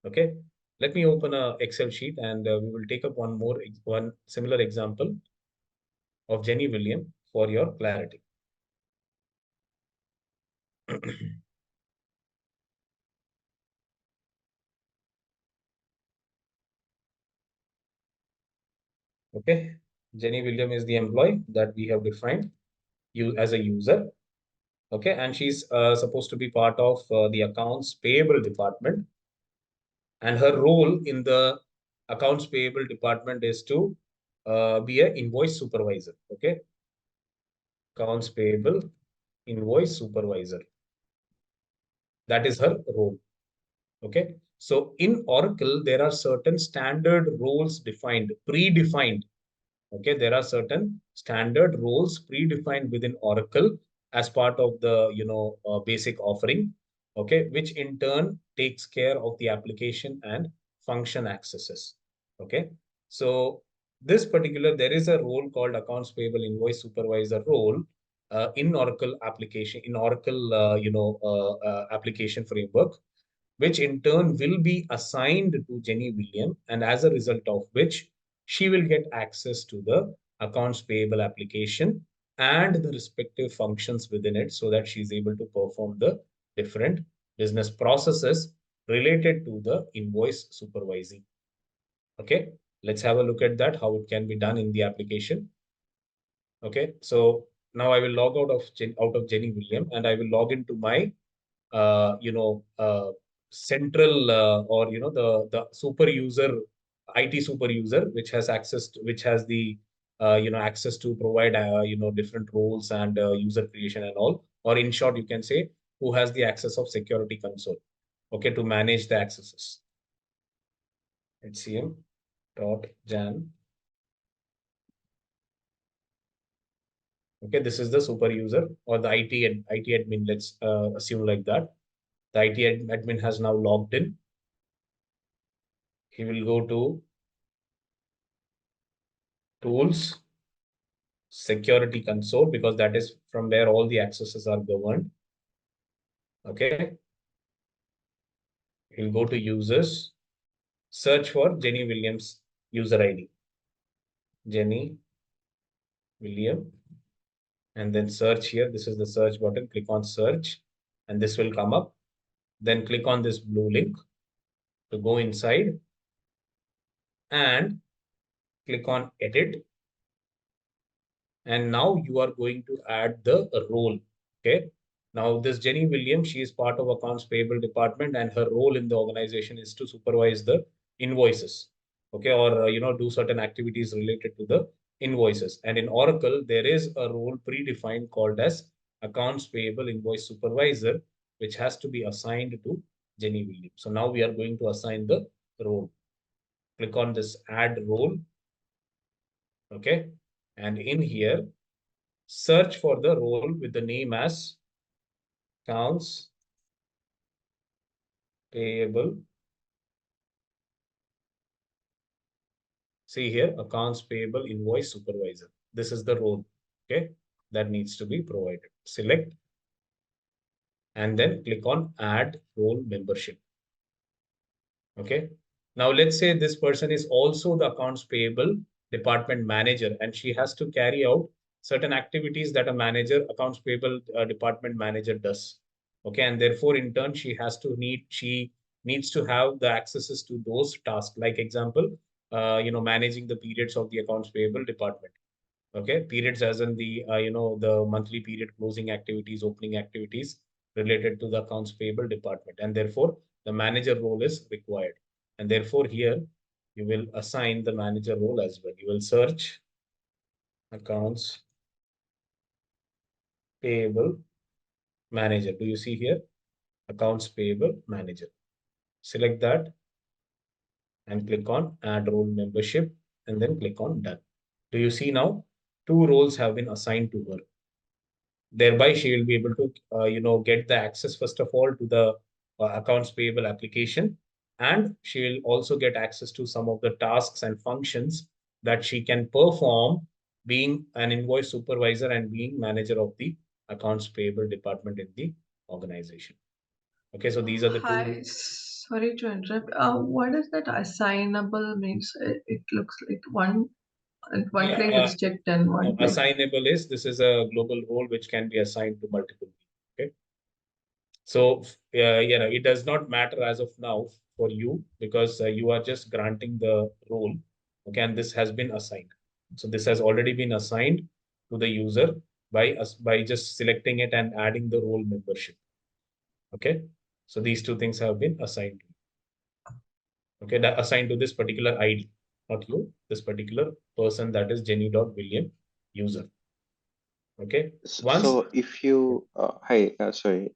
Okay, let me open a Excel sheet and we will take up one similar example of Jenny William for your clarity. Okay, Jenny William is the employee that we have defined you as a user. Okay, and she's supposed to be part of the accounts payable department, and her role in the accounts payable department is to be an invoice supervisor. Okay, accounts payable invoice supervisor. That is her role. Okay, so in Oracle, there are certain standard roles defined, predefined. Okay, there are certain standard roles predefined within Oracle as part of the basic offering. Okay, which in turn takes care of the application and function accesses. Okay, so this particular, there is a role called accounts payable invoice supervisor role in Oracle application, in Oracle application framework, which in turn will be assigned to Jenny William, and as a result of which she will get access to the accounts payable application and the respective functions within it so that she's able to perform the different business processes related to the invoice supervising. Okay, let's have a look at that, how it can be done in the application. Okay, so now I will log out of Jenny William, and I will log into my central or the super user, IT super user, which has which has the access to provide different roles and user creation and all, or in short you can say who has the access of security console, okay, to manage the accesses. HCM.jan. Okay, this is the super user or the IT admin. Let's assume like that. The IT admin has now logged in. He will go to tools, security console, because that is from where all the accesses are governed. Okay. He'll go to users, search for Jenny Williams user ID. Jenny William, and then search here. This is the search button. Click on search, and this will come up. Then click on this blue link to go inside and click on edit. And now you are going to add the role. Okay. Now this Jenny Williams, she is part of accounts payable department, and her role in the organization is to supervise the invoices. Okay. Or, do certain activities related to the invoices. And in Oracle, there is a role predefined called as accounts payable invoice supervisor, which has to be assigned to Jenny Williams. So now we are going to assign the role. Click on this add role. Okay. And in here, search for the role with the name as accounts payable. See here, accounts payable invoice supervisor. This is the role, okay, that needs to be provided. Select and then click on add role membership. Okay. Now let's say this person is also the accounts payable department manager, and she has to carry out certain activities that a manager, accounts payable department manager does. Okay. And therefore, in turn, she needs to have the accesses to those tasks. Like example, managing the periods of the accounts payable department. Okay, periods as in the the monthly period closing activities, opening activities related to the accounts payable department, and therefore the manager role is required. And therefore here you will assign the manager role as well. You will search accounts payable manager. Do you see here accounts payable manager? Select that and click on add role membership, and then click on done. Do you see now two roles have been assigned to her? Thereby she will be able to get the access first of all to the accounts payable application, and she will also get access to some of the tasks and functions that she can perform being an invoice supervisor and being manager of the accounts payable department in the organization. Okay, so these are the Hi, two. sorry to interrupt. What does that assignable means? It looks like at one Yeah, click it's checked and no, one click. assignable is, this is a global role which can be assigned to multiple people. Okay. So, it does not matter as of now for you, because you are just granting the role. Okay, and this has been assigned. So this has already been assigned to the user by us by just selecting it and adding the role membership. Okay, so these two things have been assigned. Okay, that assigned to this particular ID, not you, this particular person, that is Jenny.William user. Okay, once. So if you hi sorry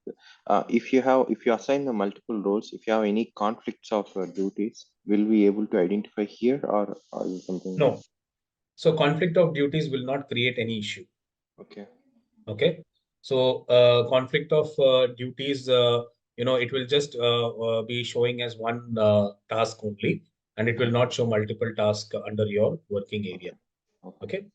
if you assign the multiple roles, if you have any conflicts of duties, will we able to identify here, or is it something? No, so conflict of duties will not create any issue. Okay. Okay. So conflict of duties, it will just be showing as one task only, and it will not show multiple tasks under your working area. Okay. Okay. Okay.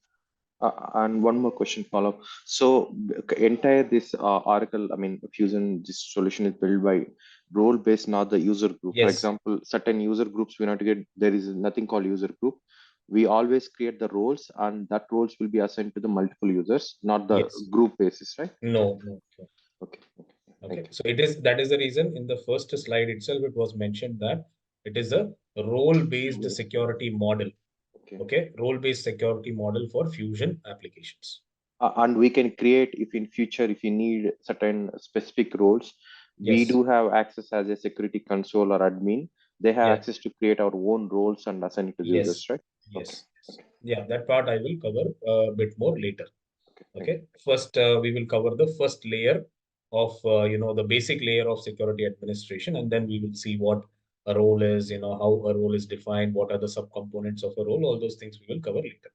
And one more question follow up. So entire this Oracle, I mean Fusion, this solution is built by role based, not the user group. For Yes. example, certain user groups we not get. There is nothing called user group. we always create the roles, and that roles will be assigned to the multiple users, not the Yes. group basis, right? No, no. Okay. Okay. Thank you. So that is the reason in the first slide itself, it was mentioned that it is a role-based security model. Okay. Okay. Role-based security model for Fusion applications. And we can create, if in future, if you need certain specific roles, we Yes. do have access as a security console or admin. They have Yeah. access to create our own roles and assign it to the users, Yes. right? Okay. Yes. Yeah, that part I will cover a bit more later. Thank Okay. First, we will cover the first layer of, the basic layer of security administration, and then we will see what a role is, how a role is defined, what are the subcomponents of a role, all those things we will cover later.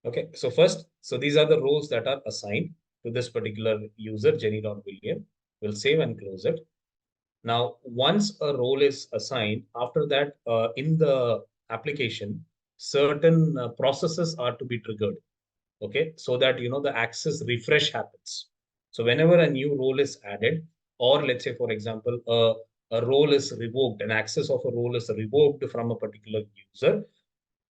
Okay. So these are the roles that are assigned to this particular user, Jenny.William. We'll save and close it. Now, once a role is assigned, after that, in the application, certain processes are to be triggered. Okay, so that the access refresh happens. So whenever a new role is added, or let's say, for example, a role is revoked, an access of a role is revoked from a particular user,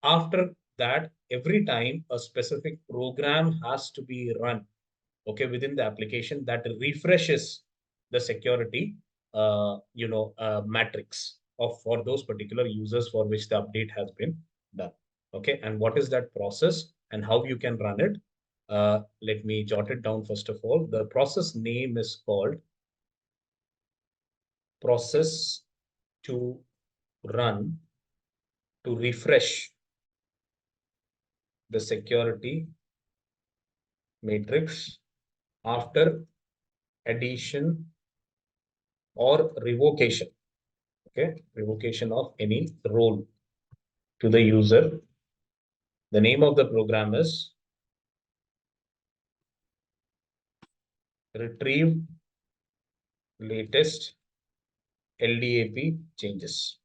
after that, every time a specific program has to be run, okay, within the application, that refreshes the security matrix of for those particular users for which the update has been done. Okay, and what is that process and how you can run it? Let me jot it down. First of all, the process name is called process to run to refresh the security matrix after addition or revocation. Okay, revocation of any role to the user. The name of the program is retrieve latest LDAP changes.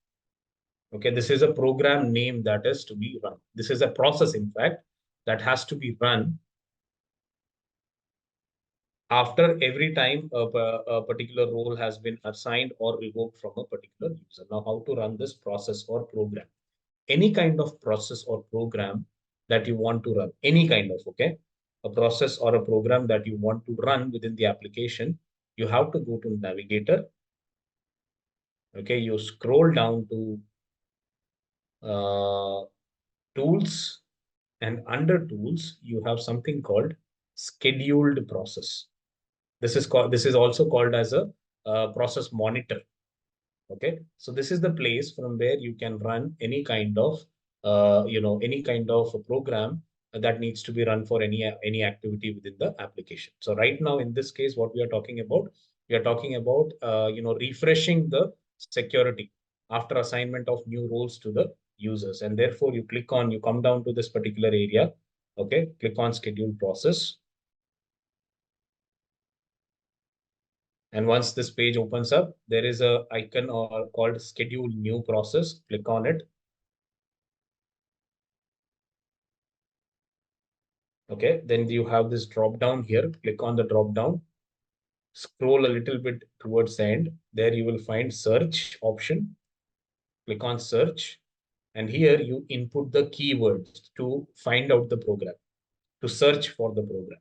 Okay, this is a program name that is to be run. This is a process, in fact, that has to be run after every time a particular role has been assigned or revoked from a particular user. Now, how to run this process or program? Any kind of process or program that you want to run, any kind of, okay, a process or a program that you want to run within the application, you have to go to Navigator. Okay, you scroll down to Tools, and under Tools, you have something called Scheduled Process. This is also called as a process monitor. Okay, so this is the place from where you can run any kind of any kind of a program that needs to be run for any activity within the application. So right now, in this case, what we are talking about refreshing the security after assignment of new roles to the users. And therefore you come down to this particular area. Okay, click on schedule process. And once this page opens up, there is a icon called schedule new process. Click on it. Okay, then you have this drop down here. Click on the drop down. Scroll a little bit towards the end. There you will find search option. Click on search. And here you input the keywords to find out the program, to search for the program.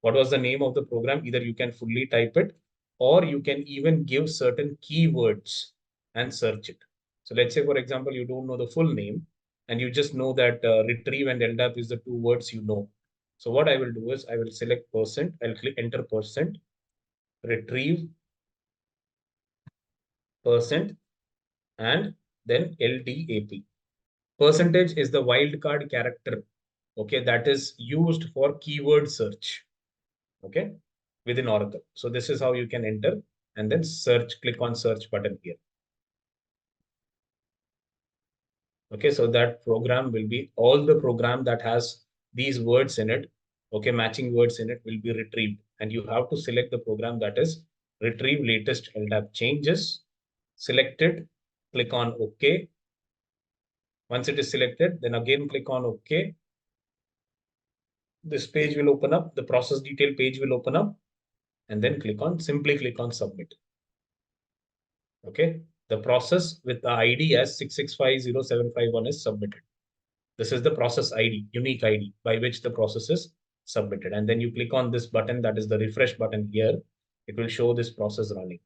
What was the name of the program? Either you can fully type it, or you can even give certain keywords and search it. So let's say, for example, you don't know the full name and you just know that retrieve and LDAP is the two words you know. So what I will do is I will select percent. I'll click enter percent, retrieve percent, and then LDAP. Percentage is the wildcard character. Okay, that is used for keyword search. Okay, within Oracle. So this is how you can enter and then search, click on search button here. Okay, so that program will be all the program that has these words in it. Okay, matching words in it will be retrieved. And you have to select the program that is retrieve latest LDAP changes. Select it, click on OK. Once it is selected, then again click on OK. This page will open up, the process detail page will open up, and then simply click on submit. Okay, the process with the ID as 6650751 is submitted. This is the process ID, unique ID by which the process is submitted. And then you click on this button, that is the refresh button here. It will show this process running.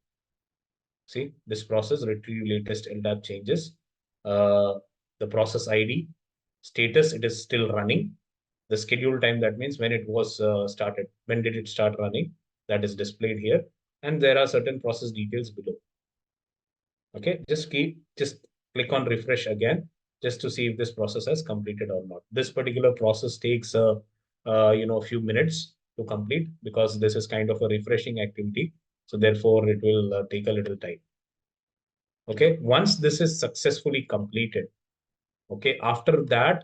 See, this process, retrieve latest LDAP changes. The process ID, status, it is still running. The schedule time, that means when it was started, when did it start running, that is displayed here. And there are certain process details below. Okay, just click on refresh again, just to see if this process has completed or not. This particular process takes a few minutes to complete, because this is kind of a refreshing activity. So therefore, it will take a little time. Okay, once this is successfully completed, okay, after that,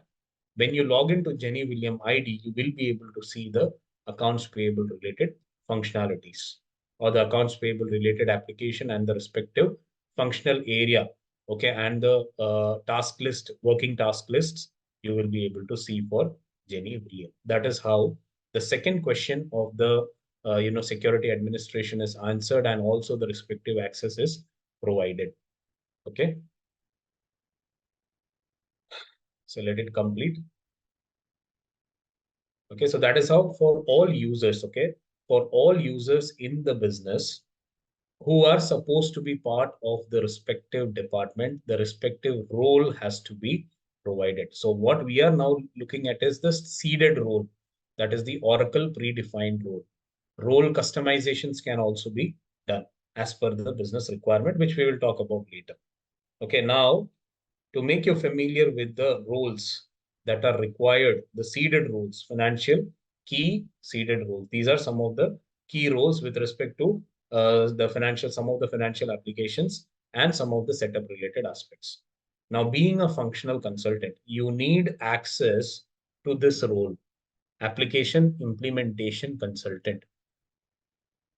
when you log into Jenny William ID, you will be able to see the accounts payable related functionalities, or the accounts payable related application and the respective functional area. Okay, and the task list, working task lists, you will be able to see for Jenny William. That is how the second question of the security administration is answered, and also the respective access is provided. Okay, so let it complete. Okay, so that is how for all users, okay, for all users in the business who are supposed to be part of the respective department, the respective role has to be provided. So what we are now looking at is the seeded role, that is the Oracle predefined role. Role customizations can also be done as per the business requirement, which we will talk about later. Okay, now to make you familiar with the roles that are required, the seeded roles, financial key seeded roles. These are some of the key roles with respect to some of the financial applications and some of the setup related aspects. Now, being a functional consultant, you need access to this role, application implementation consultant.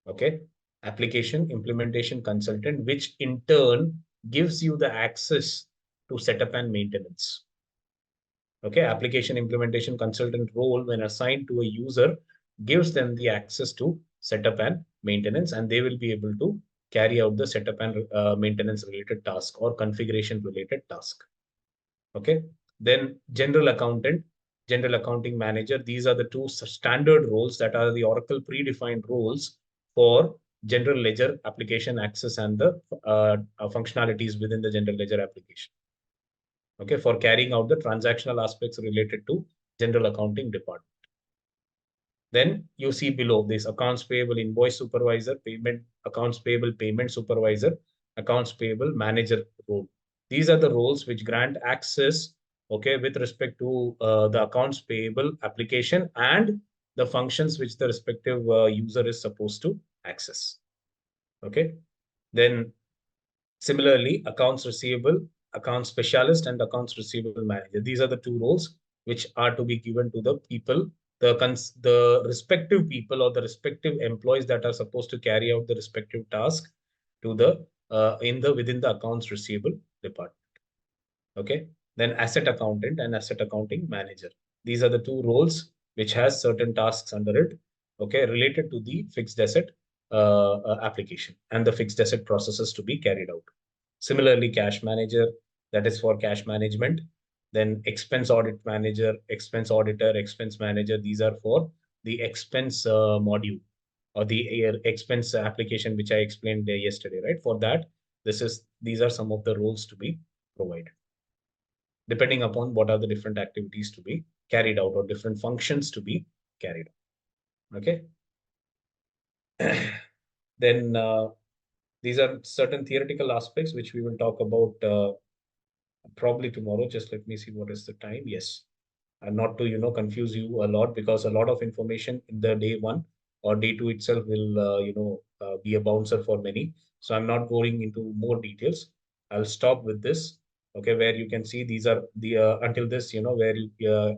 Okay, application implementation consultant, which in turn gives you the access to setup and maintenance. Okay, application implementation consultant role, when assigned to a user, gives them the access to setup and maintenance, and they will be able to carry out the setup and maintenance related task or configuration related task. Okay, then general accountant, general accounting manager, these are the two standard roles that are the Oracle predefined roles for general ledger application access and the functionalities within the general ledger application. Okay, for carrying out the transactional aspects related to general accounting department. Then you see below this accounts payable invoice supervisor, payment accounts payable payment supervisor, accounts payable manager role. These are the roles which grant access, okay, with respect to the accounts payable application and the functions which the respective user is supposed to access. Okay, then similarly, accounts receivable, accounts specialist, and accounts receivable manager. These are the two roles which are to be given to the people, the respective people or the respective employees that are supposed to carry out the respective task to the within the accounts receivable department. Okay, then asset accountant and asset accounting manager. These are the two roles which has certain tasks under it. Okay, related to the fixed asset application and the fixed asset processes to be carried out. Similarly, cash manager, that is for cash management. Then expense audit manager, expense auditor, expense manager. These are for the expense module or the expense application, which I explained yesterday, right? For that, these are some of the roles to be provided, depending upon what are the different activities to be carried out or different functions to be carried out. Okay. Then these are certain theoretical aspects which we will talk about probably tomorrow. Just let me see what is the time. Yes, and not to confuse you a lot, because a lot of information in the day one or day two itself will be a bouncer for many. So I'm not going into more details. I'll stop with this. Okay, where you can see these are the until this, where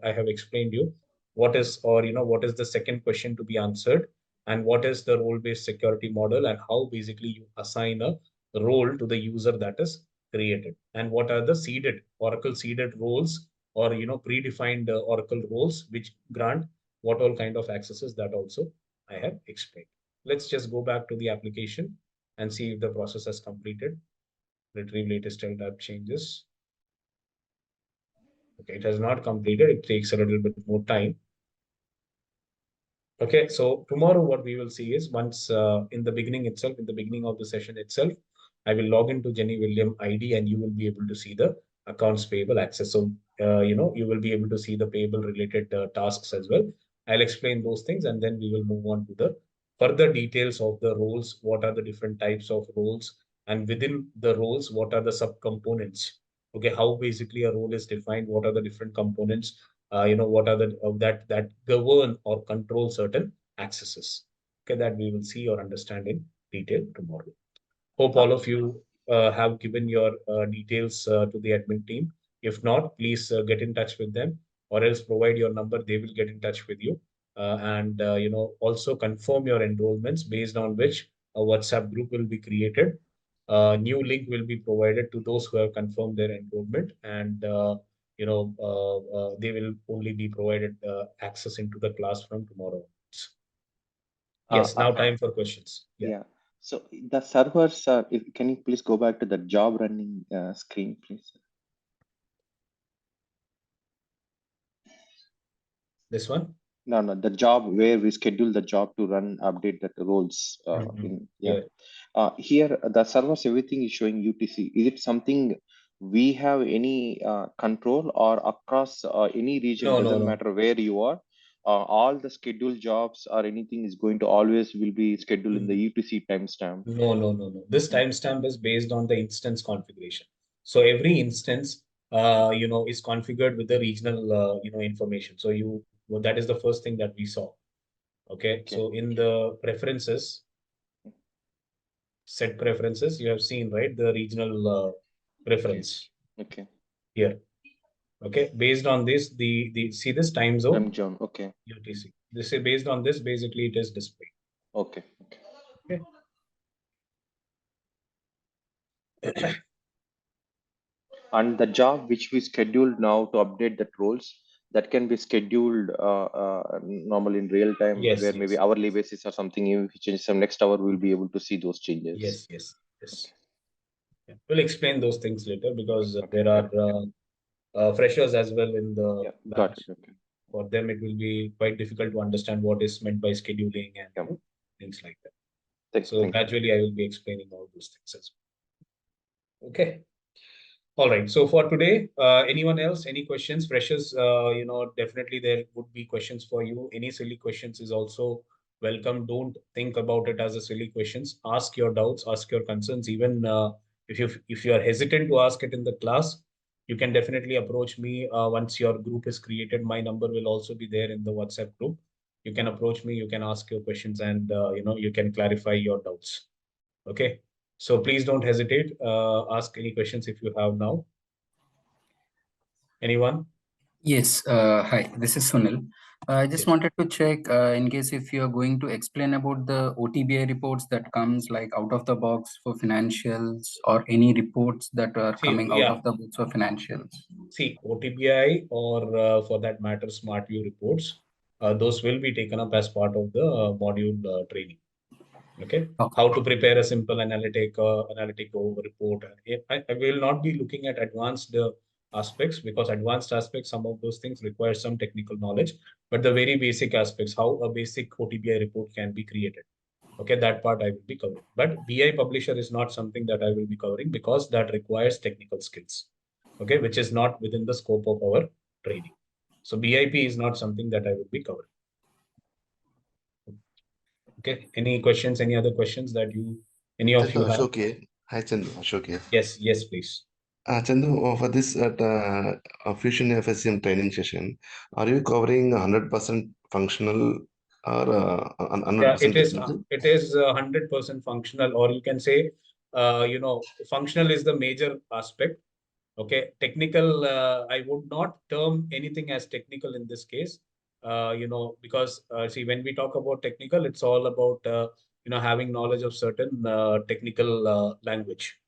I have explained you what is, or what is the second question to be answered, and what is the role-based security model, and how basically you assign a role to the user that is created, and what are the seeded Oracle seeded roles, or predefined Oracle roles which grant what all kind of accesses, that also I have explained. Let's just go back to the application and see if the process has completed. Retrieve latest LDAP changes. Okay, it has not completed. It takes a little bit more time. Okay, so tomorrow what we will see is once in the beginning itself, in the beginning of the session itself, I will log into Jenny William ID and you will be able to see the accounts payable access. So, you will be able to see the payable related tasks as well. I'll explain those things and then we will move on to the further details of the roles. What are the different types of roles? And within the roles, what are the subcomponents? Okay, how basically a role is defined? What are the different components? What are the that govern or control certain accesses. Okay, that we will see or understand in detail tomorrow. Hope all of you have given your details to the admin team. If not, please get in touch with them, or else provide your number. They will get in touch with you, and also confirm your enrollments, based on which a WhatsApp group will be created. A new link will be provided to those who have confirmed their enrollment, and they will only be provided access into the class from tomorrow. Uh, Yes, uh, now time for questions. Yeah, yeah. So the servers are, can you please go back to the job running screen, please? this one. No, the job where we schedule the job to run, update the roles. Yeah. Yeah. Here, the servers, everything is showing UTC. Is it something we have any control, or across any region, No, no, doesn't no. matter where you are, all the scheduled jobs or anything is going to always will be scheduled in the Mm, UTC timestamp? No, no, no, no. This Mm, timestamp is based on the instance configuration. So every instance, is configured with the regional, information. So well, that is the first thing that we saw. Okay. okay. So in the preferences, set preferences, you have seen, right, the regional Okay. preference Okay. here. Okay. Based on this, the see this time zone, Time zone. Okay. UTC. This is based on this, basically it is displayed. Okay. Okay. And the job which we scheduled now to update that roles, that can be scheduled normally in real time, Yes, where maybe yes, hourly yes, basis or something. If we change some next hour, we'll be able to see those changes. yes, yes, yes. Okay. Yeah. We'll explain those things later because Okay. there Yeah. are freshers as well in the Yeah. Got it. batch. Okay. For them, it will be quite difficult to understand what is meant by scheduling and Yeah. things like that. Thank, So thank you. gradually, I will be explaining all those things as well. Okay. All right. So for today, anyone else, any questions? Freshers, definitely there would be questions for you. Any silly questions is also welcome. Don't think about it as a silly questions. Ask your doubts, ask your concerns. Even if you are hesitant to ask it in the class, you can definitely approach me once your group is created. My number will also be there in the WhatsApp group. You can approach me. You can ask your questions, and you can clarify your doubts. Okay. So please don't hesitate. Ask any questions if you have now. Anyone? Yes, hi, this is Sunil. I just Yes. wanted to check in case if you're going to explain about the OTBI reports that comes like out of the box for financials, or any reports that are See, coming out yeah. of the box for financials. See, OTBI or for that matter, Smart View reports, those will be taken up as part of the module training. Okay. Okay. How to prepare a simple analytic report. I will not be looking at advanced aspects, because advanced aspects, some of those things require some technical knowledge, but the very basic aspects, how a basic OTBI report can be created. Okay, that part I will be covering. But BI publisher is not something that I will be covering, because that requires technical skills. Okay, which is not within the scope of our training. So BIP is not something that I will be covering. Okay. Any questions? Any other questions that any of Chandu, you have? Ashok here. Hi, Chandu, Ashok here. Yes, yes, please. Chandu, for this Fusion FSM training session, are you covering 100% functional or Yeah, 100% technical? it is 100% functional, or you can say, functional is the major aspect. Okay, technical, I would not term anything as technical in this case, because see, when we talk about technical, it's all about, having knowledge of certain technical language.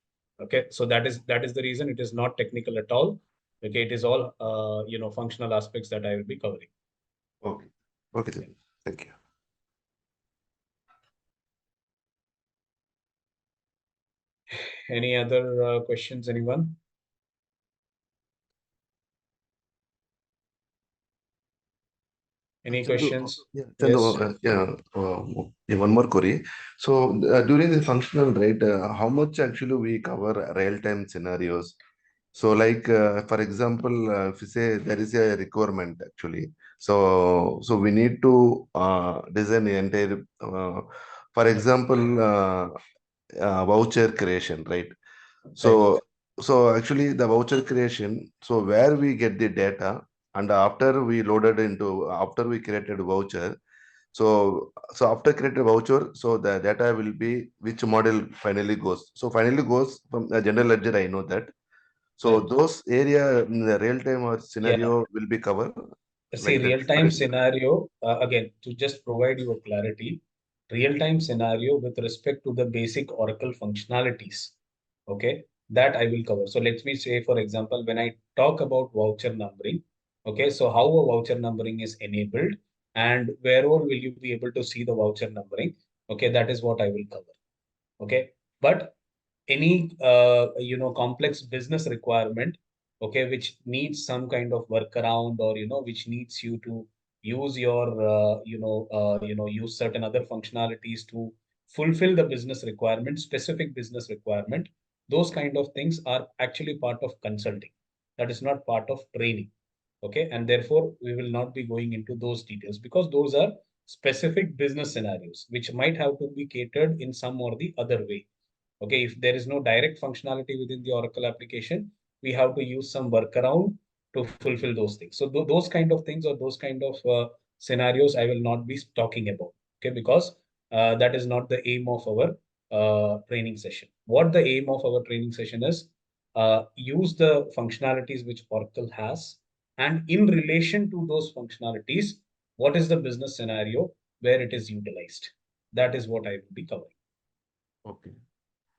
Okay, so that is the reason it is not technical at all. Okay, it is all, functional aspects that I will be covering. Okay. Okay, Chandu. Thank you. Any other questions, anyone? Any Chandu, questions? yeah, Yes. Chandu, yeah, one more query. So during the functional, right, how much actually we cover real-time scenarios? So, like for example, if you say there is a requirement actually, so we need to design the entire, for example, voucher creation, right? Right. So, so actually the voucher creation, so where we get the data, and after we loaded into, after we created voucher, so after created voucher, so the data will be which model finally goes. So finally goes from the general ledger, I know that. So Right. those area in the real time or Yeah. scenario will be covered See, like that. real-time scenario, again, to just provide you a clarity, real-time scenario with respect to the basic Oracle functionalities, okay, that I will cover. So let me say, for example, when I talk about voucher numbering, okay, so how a voucher numbering is enabled and where all will you be able to see the voucher numbering, okay, that is what I will cover, okay. But any complex business requirement, okay, which needs some kind of workaround, or which needs you to use your use certain other functionalities to fulfill the business requirement, specific business requirement, those kind of things are actually part of consulting. That is not part of training, okay, and therefore we will not be going into those details because those are specific business scenarios which might have to be catered in some or the other way. Okay, if there is no direct functionality within the Oracle application, we have to use some workaround to fulfill those things. So those kind of things, or those kind of scenarios, I will not be talking about. Okay, because that is not the aim of our training session. What the aim of our training session is, use the functionalities which Oracle has, and in relation to those functionalities, what is the business scenario where it is utilized. That is what I will be covering. Okay.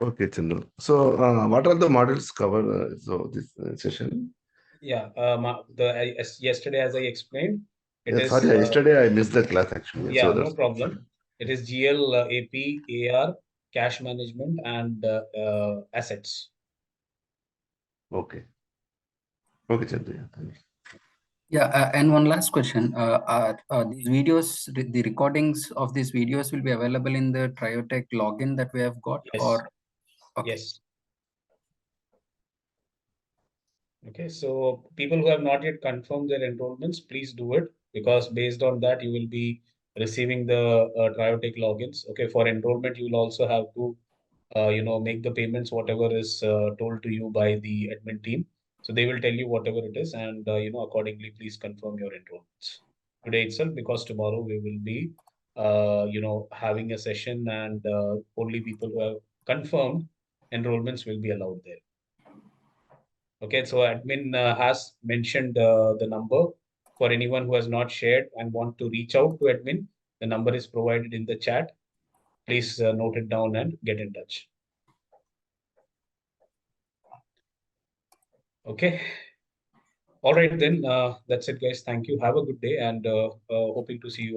Okay, Chandu. So, what are the models covered? So this session. Yeah, yesterday, as I explained, it Yeah, is sorry, yesterday I missed the class actually. yeah, So no that's sorry. problem. It is GL, AP, AR, cash management, and assets. Okay. Okay, Chandu. Yeah, thank you. Yeah, and one last question. These videos, the recordings of these videos will be available in the TrioTech login that we have got, Yes, or okay. yes. Okay, so people who have not yet confirmed their enrollments, please do it, because based on that, you will be receiving the TrioTech logins. Okay, for enrollment, you will also have to make the payments, whatever is told to you by the admin team. So they will tell you whatever it is, and accordingly, please confirm your enrollments today itself, because tomorrow we will be having a session, and only people who have confirmed enrollments will be allowed there. Okay, so admin has mentioned the number for anyone who has not shared and want to reach out to admin. The number is provided in the chat. Please note it down and get in touch. Okay. All right, then. That's it, guys. Thank you. Have a good day, and hoping to see you